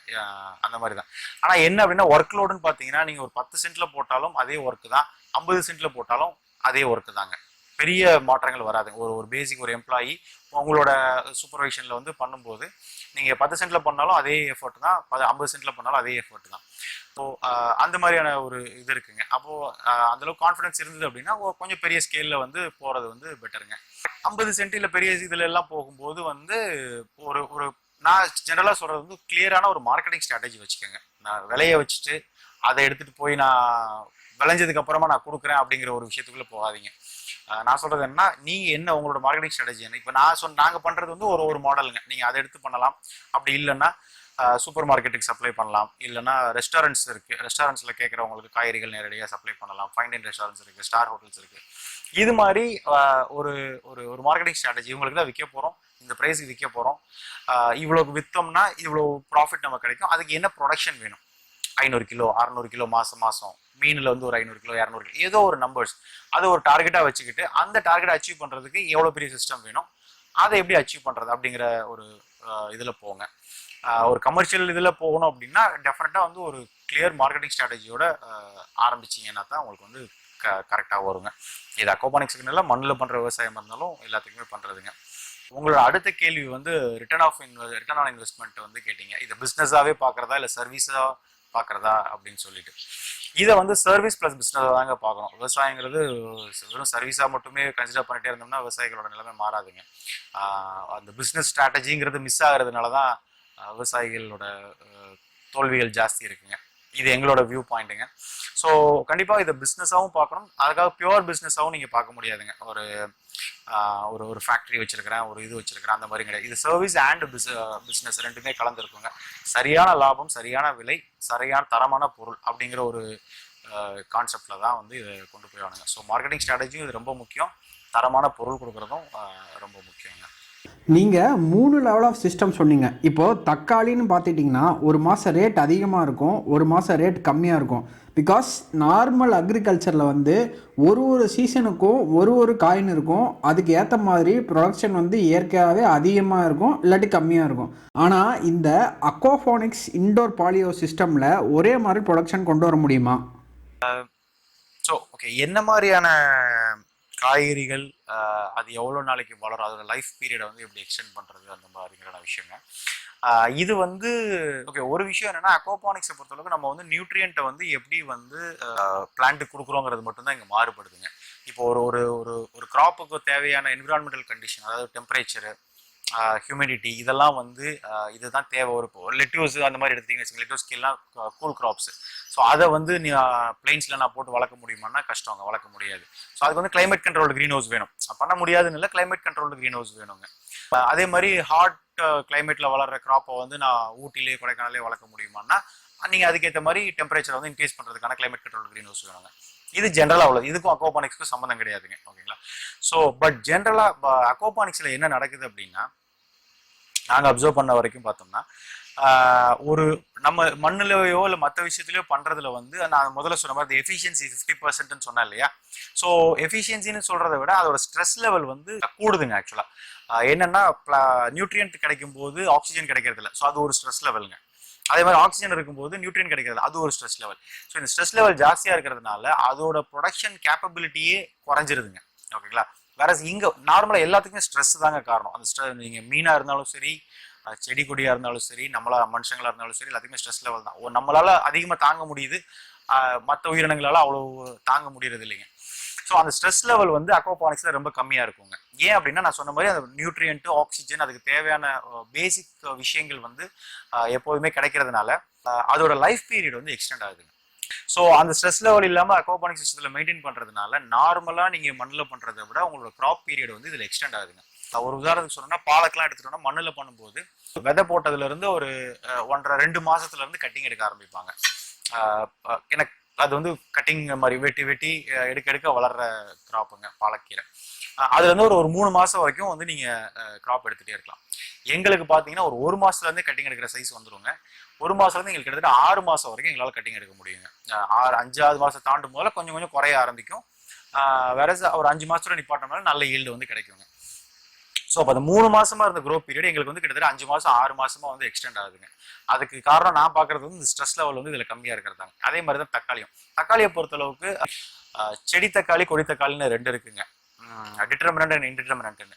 அந்த மாதிரி தான். ஆனால் என்ன அப்படின்னா ஒர்க் லோடுன்னு பார்த்தீங்கன்னா நீங்கள் ஒரு 10 சென்ட்ல போட்டாலும் அதே ஒர்க்கு தான், 50 சென்ட்ல போட்டாலும் அதே ஒர்க்கு தாங்க. பெரிய மாற்றங்கள் வராது. ஒரு பேசிக் ஒரு எம்ப்ளாயி உங்களோட சூப்பர்வைஷனில் வந்து பண்ணும்போது நீங்கள் 10 சென்ட்ல பண்ணாலும் அதே எஃபர்ட் தான், 50 சென்ட்ல பண்ணாலும் அதே எஃபர்ட் தான். ஸோ அந்த மாதிரியான ஒரு இது இருக்குங்க. அப்போது அந்தளவுக்கு கான்ஃபிடன்ஸ் இருந்தது அப்படின்னா கொஞ்சம் பெரிய ஸ்கேலில் வந்து போகிறது வந்து பெட்டருங்க. 50 சென்ட்டில் பெரிய இதில் எல்லாம் போகும்போது வந்து ஒரு நான் ஜென்ரலாக சொல்கிறது வந்து கிளியரான ஒரு மார்க்கெட்டிங் ஸ்ட்ராட்டஜி வச்சுக்கோங்க. நான் விலையை வச்சுட்டு அதை எடுத்துகிட்டு போய் நான் விளைஞ்சதுக்கு அப்புறமா நான் கொடுக்குறேன் அப்படிங்கிற ஒரு விஷயத்துக்குள்ளே போகாதீங்க. நான் சொல்கிறது என்ன, நீங்கள் என்ன உங்களோட மார்க்கெட்டிங் ஸ்ட்ராட்டஜி என்ன. இப்போ நாங்கள் பண்ணுறது வந்து ஒரு மாடலுங்க. நீங்கள் அதை எடுத்து பண்ணலாம். அப்படி இல்லைன்னா சூப்பர் மார்க்கெட்டுக்கு சப்ளை பண்ணலாம். இல்லைன்னா ரெஸ்டாரண்ட்ஸ் இருக்குது, ரெஸ்டாரண்ட்ஸில் கேட்குறவங்களுக்கு காய்கறிகள் நேரடியாக சப்ளை பண்ணலாம். ஃபைன் டைன் ரெஸ்டாரண்ட்ஸ் இருக்குது, ஸ்டார் ஹோட்டல்ஸ் இருக்குது. இது மாதிரி ஒரு மார்க்கெட்டிங் ஸ்ட்ராட்டஜி. இவங்களுக்கு தான் விற்க போகிறோம், இந்த ப்ரைஸுக்கு விற்க போகிறோம், இவ்வளோக்கு விற்றோம்னா இவ்வளோ ப்ராஃபிட் நம்ம கிடைக்கும், அதுக்கு என்ன ப்ரொடக்ஷன் வேணும், 500 கிலோ 600 கிலோ மாதம் மீனில் வந்து ஒரு 500 கிலோ 200 கிலோ ஏதோ ஒரு நம்பர்ஸ், அதை ஒரு டார்கெட்டாக வச்சுக்கிட்டு அந்த டார்கெட்டை அச்சீவ் பண்ணுறதுக்கு எவ்வளோ பெரிய சிஸ்டம் வேணும், அதை எப்படி அச்சீவ் பண்ணுறது அப்படிங்கிற ஒரு இதில் போங்க. ஒரு கமர்ஷியல் இதில் போகணும் அப்படின்னா டெஃபினட்டாக வந்து ஒரு கிளியர் மார்க்கெட்டிங் ஸ்ட்ராட்டஜியோட ஆரம்பிச்சிங்கன்னா தான் உங்களுக்கு வந்து கரெக்டாக வருங்க. இது அக்வாபானிக்ஸுக்கு இல்லை, மண்ணில் பண்ணுற விவசாயம் இருந்தாலும் எல்லாத்துக்குமே பண்ணுறதுங்க. உங்களோட அடுத்த கேள்வி வந்து ரிட்டர்ன் ஆன் இன்வெஸ்ட்மெண்ட் வந்து கேட்டீங்க. இதை பிஸ்னஸாகவே பார்க்குறதா இல்லை சர்வீஸாக பார்க்குறதா அப்படின்னு சொல்லிட்டு. இதை வந்து சர்வீஸ் ப்ளஸ் பிஸ்னஸாக தாங்க பார்க்கணும். விவசாயங்கிறது வெறும் சர்வீஸாக மட்டுமே கன்சிடர் பண்ணிட்டே இருந்தோம்னா விவசாயிகளோட நிலைமை மாறாதுங்க. அந்த பிஸ்னஸ் ஸ்ட்ராட்டஜிங்கிறது மிஸ் ஆகிறதுனால தான் விவசாயிகளோட தோல்விகள் ஜாஸ்தி இருக்குங்க. இது எங்களோட வியூ பாயிண்ட்டுங்க. ஸோ கண்டிப்பாக இதை பிஸ்னஸாகவும் பார்க்கணும். அதுக்காக பியூர் பிஸ்னஸாகவும் நீங்கள் பார்க்க முடியாதுங்க. ஒரு ஃபேக்ட்ரி வச்சிருக்கிறேன், ஒரு இது வச்சிருக்கிறேன், அந்த மாதிரி கிடையாது. இது சர்வீஸ் அண்ட் பிஸ்னஸ் ரெண்டுமே கலந்துருக்குங்க. சரியான லாபம், சரியான விலை, சரியான தரமான பொருள் அப்படிங்கிற ஒரு கான்செப்டில் தான் வந்து இதை கொண்டு போய் ஆனுங்க. ஸோ மார்க்கெட்டிங் ஸ்ட்ராட்டஜியும் இது ரொம்ப முக்கியம், தரமான பொருள் கொடுக்குறதும் ரொம்ப முக்கியங்க. நீங்கள் 3 லெவல் ஆஃப் சிஸ்டம் சொன்னீங்க. இப்போது தக்காளின்னு பார்த்துட்டிங்கன்னா ஒரு மாதம் ரேட் அதிகமாக இருக்கும், ஒரு மாதம் ரேட் கம்மியாக இருக்கும். பிகாஸ் நார்மல் அக்ரிகல்ச்சரில் வந்து ஒரு சீசனுக்கும் ஒரு காயின் இருக்கும். அதுக்கு ஏற்ற மாதிரி ப்ரொடக்ஷன் வந்து இயற்கையாகவே அதிகமாக இருக்கும், இல்லாட்டி கம்மியாக இருக்கும். ஆனால் இந்த அக்வாபானிக்ஸ் இன்டோர் பாலியோ சிஸ்டமில் ஒரே மாதிரி ப்ரொடக்ஷன் கொண்டு வர முடியுமா? ஸோ ஓகே, என்ன மாதிரியான காய்கறிகள் அது எவ்வளோ நாளைக்கு வளரும், அதோட லைஃப் பீரியடை வந்து எப்படி எக்ஸ்டெண்ட் பண்ணுறது, அந்த மாதிரிங்கிற விஷயங்க. இது வந்து ஓகே, ஒரு விஷயம் என்னென்னா அக்வாபானிக்ஸை பொறுத்தளவுக்கு நம்ம வந்து நியூட்ரியண்ட்டை வந்து எப்படி வந்து பிளான்ட்டுக்கு கொடுக்குறோங்கிறது மட்டும்தான் இங்கே மாறுபடுதுங்க. இப்போ ஒரு ஒரு ஒரு ஒரு கிராப்புக்கு தேவையான என்விரான்மெண்டல் கண்டிஷன், அதாவது டெம்பரேச்சரு, ஹியூமிடிட்டி, இதெல்லாம் வந்து இதுதான் தேவை. ஒரு லெட்யூஸ் அந்த மாதிரி எடுத்தீங்கன்னு வச்சுக்கோங்க, லெட்யூஸ் கீழலாம் கூல் கிராப்ஸ். ஸோ அதை வந்து நீ பிளெயின்ஸில் நான் போட்டு வளர்க்க முடியுமான்னா கஷ்டங்க, வளர்க்க முடியாது. ஸோ அதுக்கு வந்து கிளைமேட் கண்ட்ரோல்டு க்ரீன் ஹவுஸ் வேணும். பண்ண முடியாதுன்னு இல்லை, கிளைமேட் கண்ட்ரோல்டு க்ரீன் ஹவுஸ் வேணுங்க. அதே மாதிரி ஹாட் கிளைமேட்ல வளர்ற கிராப்பை வந்து நான் ஊட்டிலே கொடைக்கானலே வளர்க்க முடியுமான்னா நீங்கள் அதுக்கேற்ற மாதிரி டெம்பரேச்சரை வந்து இன்க்ரீஸ் பண்ணுறதுக்கான கிளைமேட் கண்ட்ரோல் க்ரீன் ஹவுஸ் வேணுங்க. இது ஜென்ரலாக உள்ளது, இதுக்கும் அக்வாபானிக்ஸ்க்கும் சம்மந்தம் கிடையாதுங்க. ஓகேங்களா? ஸோ பட் ஜென்ரலாக அக்வாபானிக்ஸில் என்ன நடக்குது அப்படின்னா, நாங்கள் அப்சர்வ் பண்ண வரைக்கும் பார்த்தோம்னா ஒரு நம்ம மண்ணிலையோ இல்லை மற்ற விஷயத்துலையோ பண்ணுறதுல வந்து நான் முதல்ல சொன்ன மாதிரி எஃபிஷியன்சி 50%ன்னு சொன்னேன் இல்லையா? ஸோ எஃபிஷியன்சின்னு சொல்கிறத விட அதோட ஸ்ட்ரெஸ் லெவல் வந்து கூடுதுங்க. ஆக்சுவலாக என்னென்னா, நியூட்ரியன்ட் கிடைக்கும் போது ஆக்சிஜன் கிடைக்கிறது இல்லை, ஸோ அது ஒரு ஸ்ட்ரெஸ் லெவலுங்க. அதே மாதிரி ஆக்சிஜன் இருக்கும்போது நியூட்ரியன் கிடைக்கிறது, அது ஒரு ஸ்ட்ரெஸ் லெவல். ஸோ இந்த ஸ்ட்ரெஸ் லெவல் ஜாஸ்தியாக இருக்கிறதுனால அதோட ப்ரொடக்ஷன் கேப்பபிலிட்டியே குறைஞ்சிருதுங்க. ஓகேங்களா? வேற இங்கே நார்மலாக எல்லாத்துக்குமே ஸ்ட்ரெஸ் தாங்க காரணம். அந்த நீங்கள் மீனாக இருந்தாலும் சரி, செடி கொடியாக இருந்தாலும் சரி, மனுஷங்களாக இருந்தாலும் சரி, எல்லாத்துக்குமே ஸ்ட்ரெஸ் லெவல் தான். நம்மளால அதிகமாக தாங்க முடியுது, மற்ற உயிரினங்களால் அவ்வளோ தாங்க முடியறது இல்லைங்க. ஸோ அந்த ஸ்ட்ரெஸ் லெவல் வந்து அக்வாபானிக்ஸில் ரொம்ப கம்மியாக இருக்குங்க. ஏன் அப்படின்னா, நான் சொன்ன மாதிரி அந்த நியூட்ரியன்ட்டு, ஆக்சிஜன், அதுக்கு தேவையான பேசிக் விஷயங்கள் வந்து எப்போதுமே கிடைக்கிறதுனால அதோட லைஃப் பீரியட் வந்து எக்ஸ்டெண்ட் ஆகுதுங்க. ஸோ அந்த ஸ்ட்ரெஸ் லெவல் இல்லாமல் அக்வாபானிக் சிஸ்டத்தில் மெயின்டைன் பண்ணுறதுனால நார்மலாக நீங்கள் மண்ணில் பண்ணுறதை விட உங்களோட க்ராப் பீரியட் வந்து இதில் எக்ஸ்டெண்ட் ஆகுதுங்க. ஒரு உதாரணத்துக்கு சொன்னோம்னா, பாலக்கெல்லாம் எடுத்துட்டோம்னா மண்ணில் பண்ணும்போது விதை போட்டதுலேருந்து ஒரு 1.5-2 மாதத்துலேருந்து கட்டிங் எடுக்க ஆரம்பிப்பாங்க. எனக்கு அது வந்து கட்டிங் மாதிரி வெட்டி எடுக்க வளர்ற கிராப்புங்க பாலக்கீரை. அதுல இருந்து ஒரு 3 மாசம் வரைக்கும் வந்து நீங்க கிராப் எடுத்துட்டே இருக்கலாம். எங்களுக்கு பாத்தீங்கன்னா ஒரு மாசத்துல கட்டிங் எடுக்கிற சைஸ் வந்துருங்க. 1 மாசத்துல இருந்து எங்களுக்கு கிட்டத்தட்ட 6 மாசம் வரைக்கும் எங்களால் கட்டிங் எடுக்க முடியுங்க. 5வது மாசம் தாண்டும் போல கொஞ்சம் கொஞ்சம் குறைய ஆரம்பிக்கும். வேற ஒரு 5 மாசத்துல நிப்பாட்டோம்னால நல்ல ஈல்டு வந்து கிடைக்குங்க. ஸோ அப்போ அந்த 3 மாசமா இருந்த க்ரோ பீரியட் எங்களுக்கு வந்து கிட்டத்தட்ட 5 மாசம் 6 மாசமா வந்து எக்ஸ்டெண்ட் ஆகுதுங்க. அதுக்கு காரணம் நான் பார்க்கறது வந்து இந்த ஸ்ட்ரெஸ் லெவல் வந்து இதில் கம்மியாக இருக்கிறதாங்க. அதே மாதிரி தான் தக்காளியை பொறுத்தளவுக்கு செடி தக்காளி, கொடி தக்காளின்னு 2 இருக்குங்க. டிட்டர்மினன்ட் அண்ட் இன்டிட்டர்மினன்ட்னு.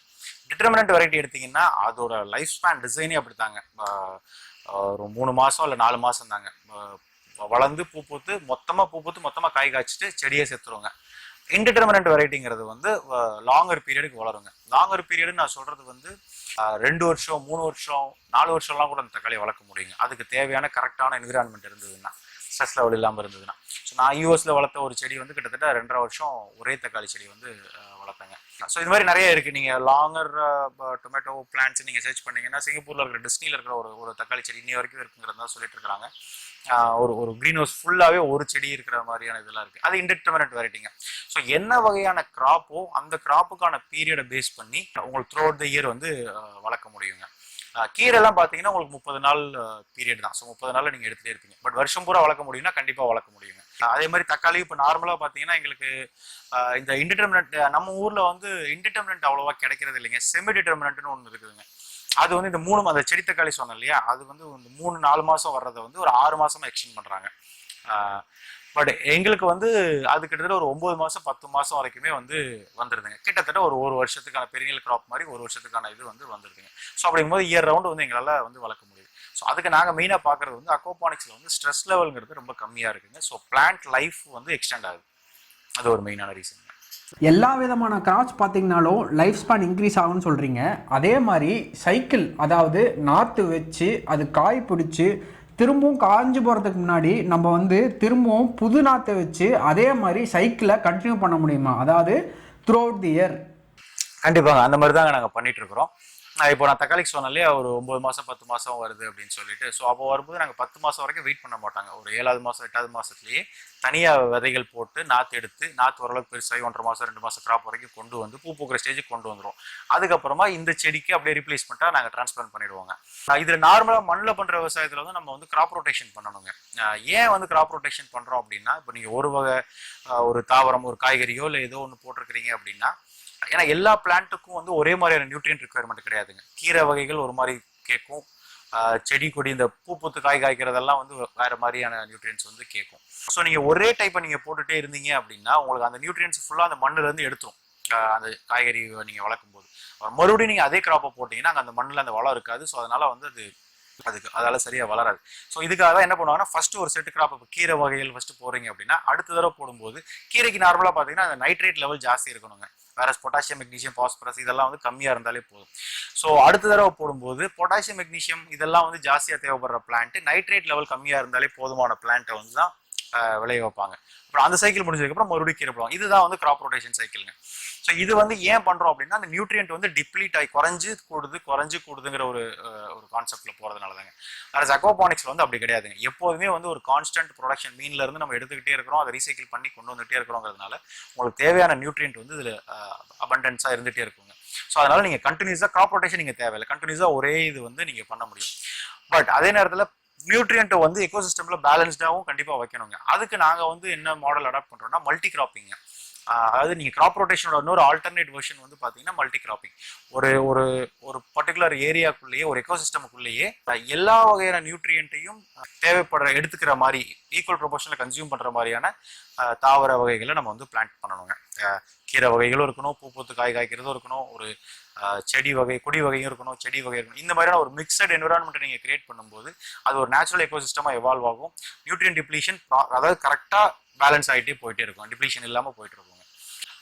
டிட்டர்மினன்ட் வெரைட்டி எடுத்தீங்கன்னா அதோட லைஃப் ஸ்பேன் டிசைனே அப்படித்தாங்க. ஒரு 3 மாசம் இல்லை 4 மாசம் தாங்க வளர்ந்து பூ பூத்து மொத்தமாக காய் காய்ச்சிட்டு செடியை செத்துருவாங்க. இன்டிட்டர்மினன்ட் வெரைட்டிங்கிறது வந்து லாங்கர் பீரியடுக்கு வளருங்க. லாங்கர் பீரியடுன்னு நான் சொல்றது வந்து 2 வருஷம், 3 வருஷம், 4 வருஷம்லாம் கூட அந்த தக்காளியை வளர்க்க முடியுங்க. அதுக்கு தேவையான கரெக்டான என்விரான்மெண்ட் இருந்ததுன்னா, ஸ்ட்ரெஸ் லெவல் இல்லாமல் இருந்ததுன்னா. ஸோ நான் யூஎஸ்ல வளர்த்த ஒரு செடி வந்து கிட்டத்தட்ட 2.5 வருஷம் ஒரே தக்காளி செடி வந்து வளர்த்தேங்க. ஸோ இது மாதிரி நிறைய இருக்கு. நீங்க லாங்கர் டொமேட்டோ பிளான்ட்ஸ் நீங்க சர்ச் பண்ணீங்கன்னா, சிங்கப்பூர்ல இருக்கிற டிஸ்னில இருக்கிற ஒரு தக்காளி செடி இன்னி வரைக்கும் இருக்குங்கிறதா சொல்லிட்டு இருக்காங்க. ஒரு கிரீன் ஹவுஸ் ஃபுல்லாகவே ஒரு செடி இருக்கிற மாதிரியான இதெல்லாம் இருக்குது. அது இன்டிட்டர்மினன்ட் வெரைட்டிங்க. ஸோ என்ன வகையான கிராப்போ அந்த கிராப்புக்கான பீரியடை பேஸ் பண்ணி உங்களுக்கு த்ரூ அவுட் த இயர் வந்து வளர்க்க முடியுங்க. கீரைலாம் பார்த்தீங்கன்னா உங்களுக்கு 30 நாள் பீரியட் தான். ஸோ 30 நாளில் நீங்கள் எடுத்துகிட்டே இருப்பீங்க. பட் வருஷம் பூரா வளர்க்க முடியும்னா கண்டிப்பாக வளர்க்க முடியுங்க. அதே மாதிரி தக்காளி இப்போ நார்மலாக பார்த்தீங்கன்னா எங்களுக்கு இந்த இன்டிட்டர்மினன்ட் நம்ம ஊரில் வந்து இன்டிட்டர்மினன்ட் அவ்வளோவா கிடைக்கிறது இல்லைங்க. செமி டிட்டர்மினன்ட்னு ஒன்று இருக்குதுங்க. அது வந்து இந்த 3 அந்த செடி தக்காளி சொன்னேன் இல்லையா, அது வந்து இந்த 3-4 மாதம் வர்றதை வந்து ஒரு 6 மாதமாக எக்ஸ்டெண்ட் பண்ணுறாங்க. பட் எங்களுக்கு வந்து அது கிட்டத்தட்ட ஒரு 9 மாதம் 10 மாதம் வரைக்குமே வந்து வந்துடுதுங்க. கிட்டத்தட்ட ஒரு வருஷத்துக்கான பெரியல் கிராப் மாதிரி ஒரு வருஷத்துக்கான இது வந்து வந்துடுதுங்க. ஸோ அப்படிங்கும்போது இயர் ரவுண்டு வந்து எங்களால் வந்து வளர்க்க முடியுது. ஸோ அதுக்கு நாங்கள் மெயினாக பார்க்குறது வந்து அக்வாபானிக்ஸில் வந்து ஸ்ட்ரெஸ் லெவலுங்கிறது ரொம்ப கம்மியாக இருக்குங்க. ஸோ பிளான்ட் லைஃப் வந்து எக்ஸ்டெண்ட் ஆகுது. அது ஒரு மெயினான ரீசன். எல்லா விதமான கிராப்ஸ் பார்த்தீங்கனாலும் லைஃப் ஸ்பேன் இன்க்ரீஸ் ஆகும்னு சொல்கிறீங்க. அதே மாதிரி சைக்கிள், அதாவது நாற்று வச்சு அது காய் பிடிச்சி திரும்பவும் காய்ஞ்சு போகிறதுக்கு முன்னாடி நம்ம வந்து திரும்பவும் புது நாற்றை வச்சு அதே மாதிரி சைக்கிளை கண்டினியூ பண்ண முடியுமா? அதாவது த்ரூ அவுட் தி இயர். கண்டிப்பாங்க, அந்த மாதிரி தாங்க நாங்கள் பண்ணிட்டு இருக்கிறோம். இப்போ நான் தக்காளிக்கு சொன்னாலே ஒரு 9 மாதம் 10 மாதம் வருது அப்படின்னு சொல்லிட்டு. ஸோ அப்போ வரும்போது நாங்கள் 10 மாதம் வரைக்கும் வெயிட் பண்ண மாட்டாங்க. ஒரு 7வது மாதம் 8வது மாதத்துலேயே தனியாக விதைகள் போட்டு நாற்று ஓரளவுக்கு பெருசாகி 1.5 மாதம் 2 மாதம் கிராப் வரைக்கும் கொண்டு வந்து பூ பூக்கிற ஸ்டேஜுக்கு கொண்டு வந்துடும். அதுக்கப்புறமா இந்த செடிக்கு அப்படியே ரீப்ளேஸ்மெண்ட்டாக நாங்கள் டிரான்ஸ்பிளான்ட் பண்ணிடுவோங்க. இதில் நார்மலாக மண்ணில் பண்ணுற விவசாயத்தில் வந்து நம்ம வந்து கிராப் ரொட்டேஷன் பண்ணணுங்க. ஏன் வந்து கிராப் ரொட்டேஷன் பண்ணுறோம் அப்படின்னா, இப்போ நீங்கள் ஒரு வகை ஒரு தாவரம், ஒரு காய்கறியோ இல்லை ஏதோ ஒன்று போட்டிருக்கிறீங்க அப்படின்னா, ஏன்னா எல்லா பிளான்ட்டுக்கும் வந்து ஒரே மாதிரியான நியூட்ரியன்ட் ரிக்குவயர்மெண்ட் கிடையாதுங்க. கீரை வகைகள் ஒரு மாதிரி கேட்கும், செடி கொடி இந்த பூத்து காய் காய்க்கிறதெல்லாம் வந்து வேற மாதிரியான நியூட்ரியன்ஸ் வந்து கேட்கும். ஸோ நீங்கள் ஒரே டைப்பை நீங்கள் போட்டுகிட்டே இருந்தீங்க அப்படின்னா உங்களுக்கு அந்த நியூட்ரியன்ஸ் ஃபுல்லாக அந்த மண்ணிலேருந்து எடுத்துரும். அந்த காய்கறி நீங்கள் வளர்க்கும் போது மறுபடியும் நீங்கள் அதே கிராப்பை போட்டிங்கன்னா அங்கே அந்த மண்ணில் அந்த வளம் இருக்காது. ஸோ அதனால் வந்து அது அதால சரியா வளராது. ஸோ இதுக்காக தான் என்ன பண்ணுவாங்கன்னா ஃபர்ஸ்ட் ஒரு செட்டு கிராப், இப்போ கீரை வகைகள் ஃபர்ஸ்ட் போடுறீங்க அப்படின்னா அடுத்த தடவை போடும்போது கீரைக்கு நார்மலாக பார்த்தீங்கன்னா அந்த நைட்ரேட் லெவல் ஜாஸ்தி இருக்கணுங்க. வேற பொட்டாசியம், மெக்னீசியம், பாஸ்பரஸ் இதெல்லாம் வந்து கம்மியாக இருந்தாலே போதும். ஸோ அடுத்த தடவை போடும்போது பொட்டாசியம், மெக்னீசியம் இதெல்லாம் வந்து ஜாஸ்தியாக தேவைப்படுற பிளான்ட், நைட்ரேட் லெவல் கம்மியாக இருந்தாலே போதுமான பிளான்ட்டை வந்து தான் விளைய வைப்பாங்க. அப்புறம் அந்த சைக்கிள் முடிஞ்சதுக்கப்புறம் மறுபடியும் கீரை போடுவாங்க. இதுதான் வந்து கிராப் ரொட்டேஷன் சைக்கிள்ங்க. ஸோ இது வந்து ஏன் பண்றோம் அப்படின்னா அந்த நியூட்ரியன்ட் வந்து டிப்ளீட் ஆகி குறைஞ்சு கூடுதுங்கிற ஒரு கான்செப்ட்ல போறதுனால தாங்க. வேற அக்வாபானிக்ஸ்ல வந்து அப்படி கிடையாதுங்க. எப்போதுமே வந்து ஒரு கான்ஸ்டன்ட் ப்ரொடக்ஷன் மீன்ல இருந்து நம்ம எடுத்துக்கிட்டே இருக்கிறோம், அதை ரீசைக்கிள் பண்ணி கொண்டு வந்துட்டே இருக்கிறோங்கிறதுனால உங்களுக்கு தேவையான நியூட்ரியன்ட் வந்து இதுல அபண்டன்ஸா இருந்துட்டே இருக்குங்க. ஸோ அதனால நீங்க கண்டினியூஸா கிராப் ரொட்டேஷன் நீங்க தேவையில்லை, கண்டினியூஸா ஒரே இது வந்து நீங்க பண்ண முடியும். பட் அதே நேரத்தில் நியூட்ரியன்ட்டை வந்து எக்கோசிஸ்டம்ல பேலன்ஸ்டாகவும் கண்டிப்பாக வைக்கணுங்க. அதுக்கு நாங்கள் வந்து என்ன மாடல் அடாப்ட் பண்ணுறோம்னா மல்டி கிராப்பிங். அதாவது நீங்கள் கிராப் ரொட்டேஷனோட இன்னொரு ஆல்டர்னேட் வெர்ஷன் வந்து பார்த்தீங்கன்னா மல்டி கிராப்பிங். ஒரு ஒரு ஒரு பர்டிகுலர் ஏரியாக்குள்ளேயே, ஒரு எக்கோசிஸ்டமுக்குள்ளேயே எல்லா வகையான நியூட்ரியன்ட்டையும் எடுத்துக்கிற மாதிரி ஈக்குவல் ப்ரொபோர்ஷனில் கன்சியூம் பண்ணுற மாதிரியான தாவர வகைகளை நம்ம வந்து பிளான்ட் பண்ணணுங்க. கீரை வகைகளும் இருக்கணும், பூ பூத்து காய் காய்க்கிறதும் இருக்கணும், ஒரு செடி வகை கொடி வகையும் இருக்கணும், செடி வகை இருக்கணும். இந்த மாதிரியான ஒரு மிக்சட் என்விரான்மெண்ட்டை நீங்கள் கிரியேட் பண்ணும்போது அது ஒரு நேச்சுரல் எக்கோசிஸ்டமாக எவால்வ் ஆகும். நியூட்ரியன் டிப்ளீஷன் அதாவது கரெக்டாக பேலன்ஸ் ஆகிட்டே போயிட்டே இருக்கும், டிப்ளீஷன் இல்லாமல் போயிட்டு இருக்குங்க.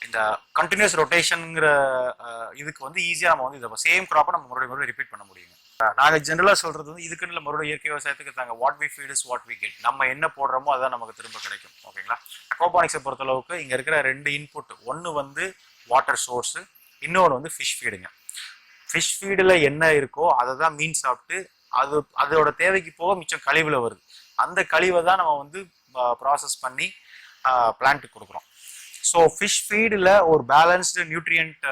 இந்த கண்டினியூஸ் ரொட்டேஷனுங்கிற இதுக்கு வந்து ஈஸியாக நம்ம வந்து இதை சேம் க்ராப்பை நம்ம மறுபடியும் ரிப்பீட் பண்ண முடியுங்க. நாங்கள் ஜென்ரலாக சொல்றது வந்து இதுக்குன்னு மறுபடியும் இயற்கை விவசாயத்துக்கு தாங்க what we feed is what we get. நம்ம என்ன போடுறோமோ அதான் நமக்கு திரும்ப கிடைக்கும். ஓகேங்களா? அக்வாபானிக்ஸை பொறுத்தளவுக்கு இங்கே இருக்கிற 2 இன்புட், ஒன்று வந்து வாட்டர் சோர்ஸு, இன்னொன்று வந்து ஃபிஷ் ஃபீடுங்க. ஃபிஷ் ஃபீடில் என்ன இருக்கோ அதை தான் மீன் சாப்பிட்டு அதோட தேவைக்கு போக மிச்சம் கழிவுல வருது. அந்த கழிவை தான் நம்ம வந்து ப்ராசஸ் பண்ணி பிளான்ட்டுக்கு கொடுக்குறோம். ஸோ ஃபிஷ் ஃபீடில் ஒரு பேலன்ஸ்டு நியூட்ரியன்ட்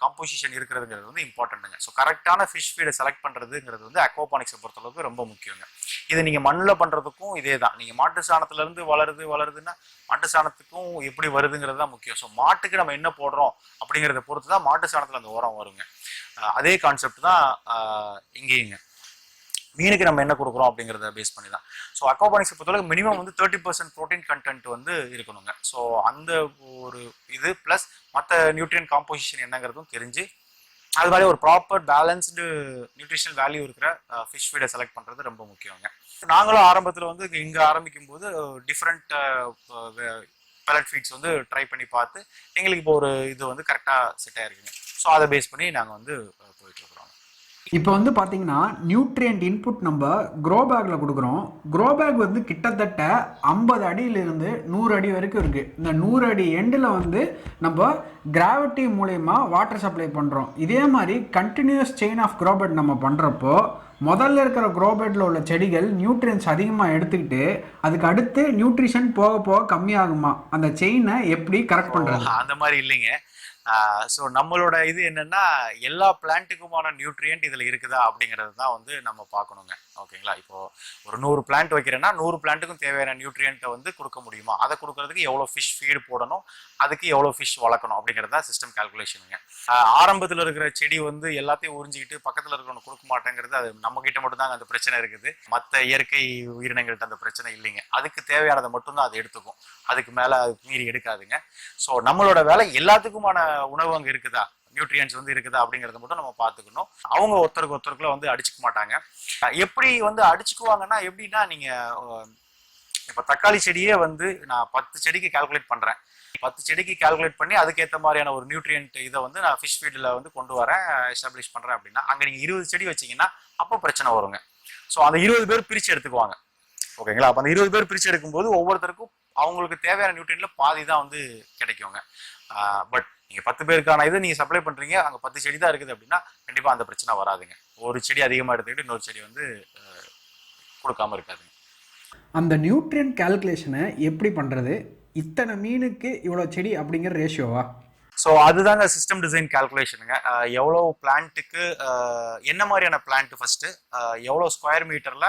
காம்போசிஷன் இருக்கிறதுங்கிறது வந்து இம்பார்ட்டன்ட்டுங்க. ஸோ கரெக்டான ஃபிஷ் ஃபீடை செலக்ட் பண்ணுறதுங்கிறது வந்து அக்வாபானிக்ஸை பொறுத்தளவுக்கு ரொம்ப முக்கியங்க. இது நீங்கள் மண்ணில் பண்ணுறதுக்கும் இதே தான். நீங்கள் மாட்டு சாணத்துலேருந்து வளருதுன்னா மாட்டு சாணத்துக்கும் எப்படி வருதுங்கிறது தான் முக்கியம். ஸோ மாட்டுக்கு நம்ம என்ன போடுறோம் அப்படிங்கிறத பொறுத்து தான் மாட்டு சாணத்தில் அந்த உரம் வருங்க. அதே கான்செப்ட் தான் இங்கேயுங்க. மீனுக்கு நம்ம என்ன கொடுக்குறோம் அப்படிங்கிறத பேஸ் பண்ணி தான். ஸோ அக்வாபானிக்ஸை பொறுத்தவரைக்கும் மினிமம் வந்து 30% ப்ரோட்டீன் கண்டென்ட் வந்து இருக்கணுங்க. ஸோ அந்த ஒரு இது ப்ளஸ் மற்ற நியூட்ரியன் காம்போசிஷன் என்னங்கிறதும் தெரிஞ்சு அது மாதிரி ஒரு ப்ராப்பர் பேலன்ஸ்டு நியூட்ரிஷனல் வேல்யூ இருக்கிற ஃபிஷ் ஃபீடை செலக்ட் பண்ணுறது ரொம்ப முக்கியங்க. நாங்களும் ஆரம்பத்தில் வந்து இங்கே ஆரம்பிக்கும் போது டிஃப்ரெண்ட் பெலட் ஃபீட்ஸ் வந்து ட்ரை பண்ணி பார்த்து எங்களுக்கு இப்போ ஒரு இது வந்து கரெக்டாக செட் ஆயிருக்குங்க. ஸோ அதை பேஸ் பண்ணி நாங்கள் வந்து போயிட்டுருக்குறோம். இப்போ வந்து பார்த்தீங்கன்னா நியூட்ரியன்ட் இன்புட் நம்ம க்ரோ பேக்கில் கொடுக்குறோம். க்ரோ பேக் வந்து கிட்டத்தட்ட 50 அடியிலிருந்து 100 அடி வரைக்கும் இருக்குது. இந்த 100 அடி எண்டில் வந்து நம்ம கிராவிட்டி மூலயமா வாட்டர் சப்ளை பண்ணுறோம். இதே மாதிரி continuous chain of grow bed நம்ம பண்ணுறப்போ முதல்ல இருக்கிற க்ரோ பெட்டில் உள்ள செடிகள் நியூட்ரியன்ஸ் அதிகமாக எடுத்துக்கிட்டு அதுக்கு அடுத்து நியூட்ரிஷன் போக போக கம்மியாகுமா? அந்த செயினை எப்படி கரெக்ட் பண்ணுறது? அந்த மாதிரி இல்லைங்க. ஸோ நம்மளோட இது என்னன்னா எல்லா பிளான்ட்டுக்குமான நியூட்ரியன்ட் இதில் இருக்குதா அப்படிங்கிறது தான் வந்து நம்ம பார்க்கணுங்க. ஓகேங்களா? இப்போ ஒரு 100 பிளான்ட் வைக்கிறேன்னா 100 பிளான்ட்டுக்கும் தேவையான நியூட்ரியன்ட்டை வந்து கொடுக்க முடியுமா? அதை கொடுக்கறதுக்கு எவ்வளோ ஃபிஷ் ஃபீடு போடணும், அதுக்கு எவ்வளோ ஃபிஷ் வளர்க்கணும் அப்படிங்கிறது தான் சிஸ்டம் கால்குலேஷனுங்க. ஆரம்பத்தில் இருக்கிற செடி வந்து எல்லாத்தையும் உறிஞ்சிக்கிட்டு பக்கத்தில் இருக்கிறவங்க கொடுக்க மாட்டேங்கிறது அது நம்ம கிட்ட மட்டும் தாங்க அந்த பிரச்சனை இருக்குது. மற்ற இயற்கை உயிரினங்கள்ட்ட அந்த பிரச்சனை இல்லைங்க. அதுக்கு தேவையானதை மட்டும்தான் அது எடுத்துக்கும், அதுக்கு மேலே அது மீறி எடுக்காதுங்க. ஸோ நம்மளோட வேலை எல்லாத்துக்குமான உணவு அங்கே இருக்குதா, நியூட்ரியன்ஸ் வந்து இருக்குதா அப்படிங்கிறத மட்டும் நம்ம பார்த்துக்கணும். அவங்க ஒருத்தருக்குள்ள வந்து அடிச்சுக்க மாட்டாங்க. எப்படி வந்து அடிச்சுக்குவாங்கன்னா எப்படின்னா, நீங்க இப்போ தக்காளி செடியே வந்து நான் 10 செடிக்கு கால்குலேட் பண்றேன். 10 செடிக்கு கால்குலேட் பண்ணி அதுக்கேற்ற மாதிரியான ஒரு நியூட்ரியன்ட் இதை வந்து நான் ஃபிஷ் ஃபீடில் வந்து கொண்டு வரேன், எஸ்டாப்ளிஷ் பண்றேன் அப்படின்னா அங்கே நீங்கள் 20 செடி வச்சிங்கன்னா அப்போ பிரச்சனை வருங்க. ஸோ அந்த 20 பேர் பிரித்து எடுத்துக்குவாங்க. ஓகேங்களா? அப்போ அந்த 20 பேர் பிரித்து எடுக்கும்போது ஒவ்வொருத்தருக்கும் அவங்களுக்கு தேவையான நியூட்ரியன்ட்ல பாதி தான் வந்து கிடைக்குங்க. பட் நீங்கள் 10 பேருக்கான இது நீங்கள் சப்ளை பண்ணுறீங்க, அங்கே 10 செடி தான் இருக்குது அப்படின்னா கண்டிப்பாக அந்த பிரச்சனை வராதுங்க. ஒரு செடி அதிகமாக எடுத்துக்கிட்டு இன்னொரு செடி வந்து கொடுக்காம இருக்காதுங்க. அந்த நியூட்ரியன்ட் கால்குலேஷனை எப்படி பண்ணுறது? இத்தனை மீனுக்கு இவ்வளோ செடி அப்படிங்கிற ரேஷியோவா? ஸோ அதுதாங்க சிஸ்டம் டிசைன் கால்குலேஷனுங்க. எவ்வளோ பிளான்ட்டுக்கு என்ன மாதிரியான பிளான்ட் ஃபர்ஸ்ட்டு, எவ்வளோ ஸ்கொயர் மீட்டரில்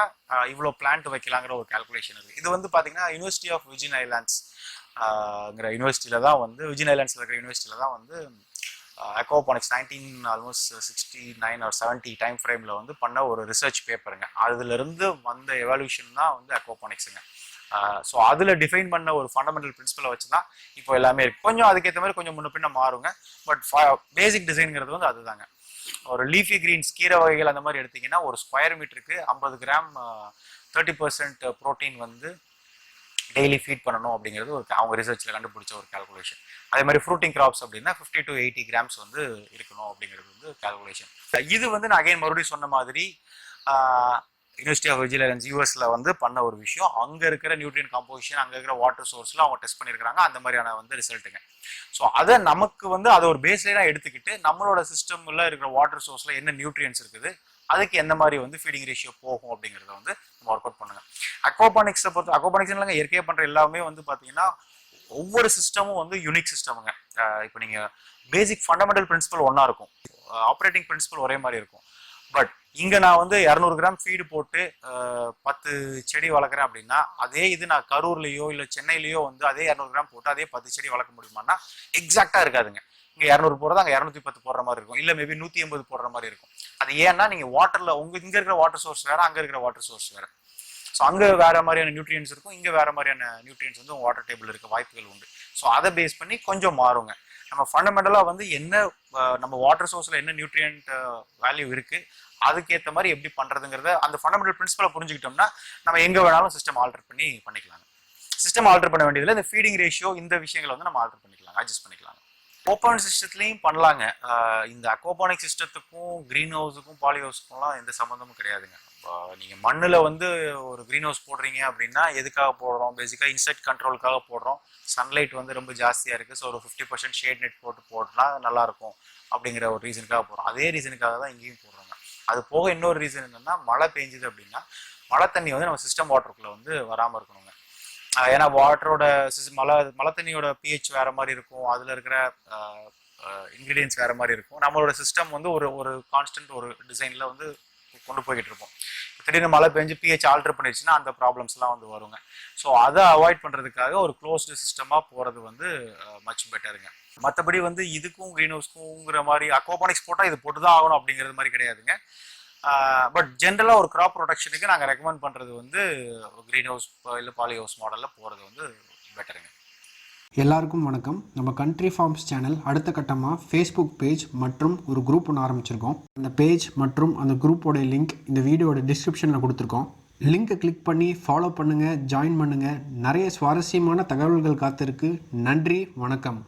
இவ்வளோ பிளான்ட் வைக்கலாங்கிற ஒரு கால்குலேஷன் இருக்குது. இது வந்து பார்த்தீங்கன்னா யூனிவர்சிட்டி ஆஃப் விர்ஜின் ஐலாண்ட்ஸ்ங்கிற யூனிவர்சிட்டியில் தான் வந்து, விர்ஜின் ஐலாண்ட்ஸில் இருக்கிற யூனிவர்சிட்டியில் தான் வந்து அக்வாபானிக்ஸ் ஆல்மோஸ்ட் 69 or 70 டைம் ஃப்ரேமில் வந்து பண்ண ஒரு ரிசர்ச் பேப்பருங்க. அதுலேருந்து வந்த எவால்யூஷன் தான் வந்து அக்வாபானிக்ஸுங்க. ஸோ அதில் டிஃபைன் பண்ண ஒரு ஃபண்டமெண்டல் பிரின்சிபலை வச்சு தான் இப்போ எல்லாமே இருக்குது. கொஞ்சம் அதுக்கேற்ற மாதிரி கொஞ்சம் முன்ன பின்ன மாறுங்க. பட் பேசிக் டிசைனுங்கிறது வந்து அதுதாங்க. ஒரு லீஃபி கிரீன்ஸ் கீரை வகைகள் அந்த மாதிரி எடுத்தீங்கன்னா ஒரு ஸ்கொயர் மீட்டருக்கு 50 கிராம் 30% ப்ரோட்டீன் வந்து டெய்லி ஃபீட் பண்ணணும் அப்படிங்கிறது ஒரு அவங்க ரிசர்ச்சில் கண்டுபிடிச்ச ஒரு கால்குலேஷன். அதே மாதிரி ஃப்ரூட்டிங் கிராப்ஸ் அப்படின்னா 50 to 80 கிராம்ஸ் வந்து இருக்கணும் அப்படிங்கிறது வந்து கால்குலேஷன். இது வந்து நான் அகைன் மறுபடியும் சொன்ன மாதிரி யூனிவர்சிட்டி ஆஃப் விஜிலன்ஸ் யூஎஸ்ல வந்து பண்ண ஒரு விஷயம். அங்கே இருக்கிற நியூட்ரியன் காம்போசிஷன், அங்கே இருக்கிற வாட்டர் சோர்ஸில் அவங்க டெஸ்ட் பண்ணியிருக்காங்க, அந்த மாதிரியான வந்து ரிசல்ட்டுங்க. ஸோ அதை நமக்கு வந்து அதை ஒரு பேஸ்லைனாக எடுத்துக்கிட்டு நம்மளோட சிஸ்டமில் இருக்கிற வாட்டர் சோர்ஸில் என்ன நியூட்ரியன்ஸ் இருக்குது, அதுக்கு எந்த மாதிரி வந்து ஃபீடிங் ரேஷியோ போகும் அப்படிங்கிறத வந்து நம்ம ஒர்க் அவுட் பண்ணுங்க. அக்வாபானிக்ஸை பொறுத்து அக்வாபானிக்ஸ் இல்லைங்க, இயற்கையாக பண்ணுற எல்லாமே வந்து பார்த்தீங்கன்னா ஒவ்வொரு சிஸ்டமும் வந்து யூனிக் சிஸ்டமுங்க. இப்போ நீங்கள் பேசிக் ஃபண்டமெண்டல் பிரின்சிபல் ஒன்றா இருக்கும், ஆப்ரேட்டிங் பிரின்சிபல் ஒரே மாதிரி இருக்கும். பட் இங்கே நான் வந்து 200 கிராம் ஃபீடு போட்டு 10 செடி வளர்க்குறேன் அப்படின்னா, அதே இது நான் கரூர்லேயோ இல்லை சென்னையிலையோ வந்து அதே 200 கிராம் போட்டு அதே 10 செடி வளர்க்க முடியுமான்னா எக்ஸாக்டாக இருக்காதுங்க. இங்கே 200 போடுறது அங்கே 210 போடுற மாதிரி இருக்கும், இல்லை மேபி 180 போடுற மாதிரி இருக்கும். அது ஏன்னா நீங்கள் வாட்டரில் இங்கே இருக்கிற வாட்டர் சோர்ஸ் வேறு, அங்கே இருக்கிற வாட்டர் சோர்ஸ் வேறு. ஸோ அங்கே வேறு மாதிரியான நியூட்ரியன்ஸ் இருக்கும், இங்கே வேறு மாதிரியான நியூட்ரியன்ஸ் வந்து வாட்டர் டேபிள் இருக்க வாய்ப்புகள் உண்டு. ஸோ அதை பேஸ் பண்ணி கொஞ்சம் மாறுங்க. நம்ம ஃபண்டமெண்டலாக வந்து என்ன நம்ம வாட்டர் சோர்ஸில் என்ன நியூட்ரியன்ட் வேல்யூ இருக்குது, அதுக்கேற்ற மாதிரி எப்படி பண்ணுறதுங்கிறத அந்த ஃபண்டமெண்டல் பிரின்சிபலை புரிஞ்சுக்கிட்டோம்னா நம்ம எங்கே வேணாலும் சிஸ்டம் ஆல்டர் பண்ணிக்கலாங்க. சிஸ்டம் ஆல்டர் பண்ண வேண்டியதில்லை, இந்த ஃபீடிங் ரேஷியோ இந்த விஷயங்களை வந்து நம்ம ஆல்டர் பண்ணிக்கலாங்க, அட்ஜஸ்ட் பண்ணிக்கலாங்க. ஓப்பன் சிஸ்டத்துலையும் பண்ணலாங்க. இந்த அக்வாபானிக் சிஸ்டத்துக்கும் க்ரீன் ஹவுஸுக்கும் பாலி ஹவுஸுக்கும்லாம் எந்த சம்மந்தமும் கிடையாதுங்க. நீங்கள் மண்ணில் வந்து ஒரு க்ரீன் ஹவுஸ் போடுறீங்க அப்படின்னா எதுக்காக போடுறோம்? பேசிக்காக இன்செக்ட் கண்ட்ரோலுக்காக போடுறோம். சன்லைட் வந்து ரொம்ப ஜாஸ்தியாக இருக்குது, ஸோ ஒரு 50% ஷேட் நெட் போட்டால் நல்லாயிருக்கும் அப்படிங்கிற ஒரு ரீசனுக்காக போடுறோம். அதே ரீசனுக்காக தான் இங்கேயும் போடுறாங்க. அது போக இன்னொரு ரீசன் என்னென்னா, மழை பெஞ்சுது அப்படின்னா மழை தண்ணி வந்து நம்ம சிஸ்டம் வாட்டருக்குள்ளே வந்து வராமல் இருக்கணுங்க. ஏன்னா வாட்டரோட மழை தண்ணியோட பிஹெச் வேறு மாதிரி இருக்கும், அதில் இருக்கிற இன்க்ரீடியன்ஸ் வேறு மாதிரி இருக்கும். நம்மளோட சிஸ்டம் வந்து ஒரு கான்ஸ்டன்ட் ஒரு டிசைனில் வந்து கொண்டு போய்கிட்டு இருப்போம். திடீர்னு மழை பெஞ்சு பிஹெச் ஆல்டர் பண்ணிடுச்சுன்னா அந்த ப்ராப்ளம்ஸ்லாம் வந்து வருங்க. ஸோ அதை அவாய்ட் பண்ணுறதுக்காக ஒரு க்ளோஸ்டு சிஸ்டமாக போகிறது வந்து மச் பெட்டருங்க. மற்றபடி வந்து இதுக்கும் க்ரீன் ஹவுஸ்க்குங்கிற மாதிரி அக்வாபானிக்ஸ் போட்டால் இது போட்டு தான் ஆகணும் அப்படிங்கிறது மாதிரி கிடையாதுங்க. பட் ஜென்ரலாக ஒரு கிராப் ப்ரொடக்ஷனுக்கு நாங்கள் ரெக்கமெண்ட் பண்ணுறது வந்து க்ரீன் ஹவுஸ் இல்லை பாலி ஹவுஸ் மாடலில் போகிறது வந்து பெட்டருங்க. எல்லாருக்கும் வணக்கம். நம்ம கண்ட்ரி ஃபார்ம்ஸ் சேனல் அடுத்த கட்டமாக ஃபேஸ்புக் பேஜ் மற்றும் ஒரு குரூப் ஒன்று ஆரம்பிச்சிருக்கோம். அந்த பேஜ் மற்றும் அந்த குரூப்போட லிங்க் இந்த வீடியோட டிஸ்கிரிப்ஷனில் கொடுத்துருக்கோம். லிங்கை கிளிக் பண்ணி ஃபாலோ பண்ணுங்கள், ஜாயின் பண்ணுங்கள். நிறைய சுவாரஸ்யமான தகவல்கள் காத்திருக்கு. நன்றி, வணக்கம்.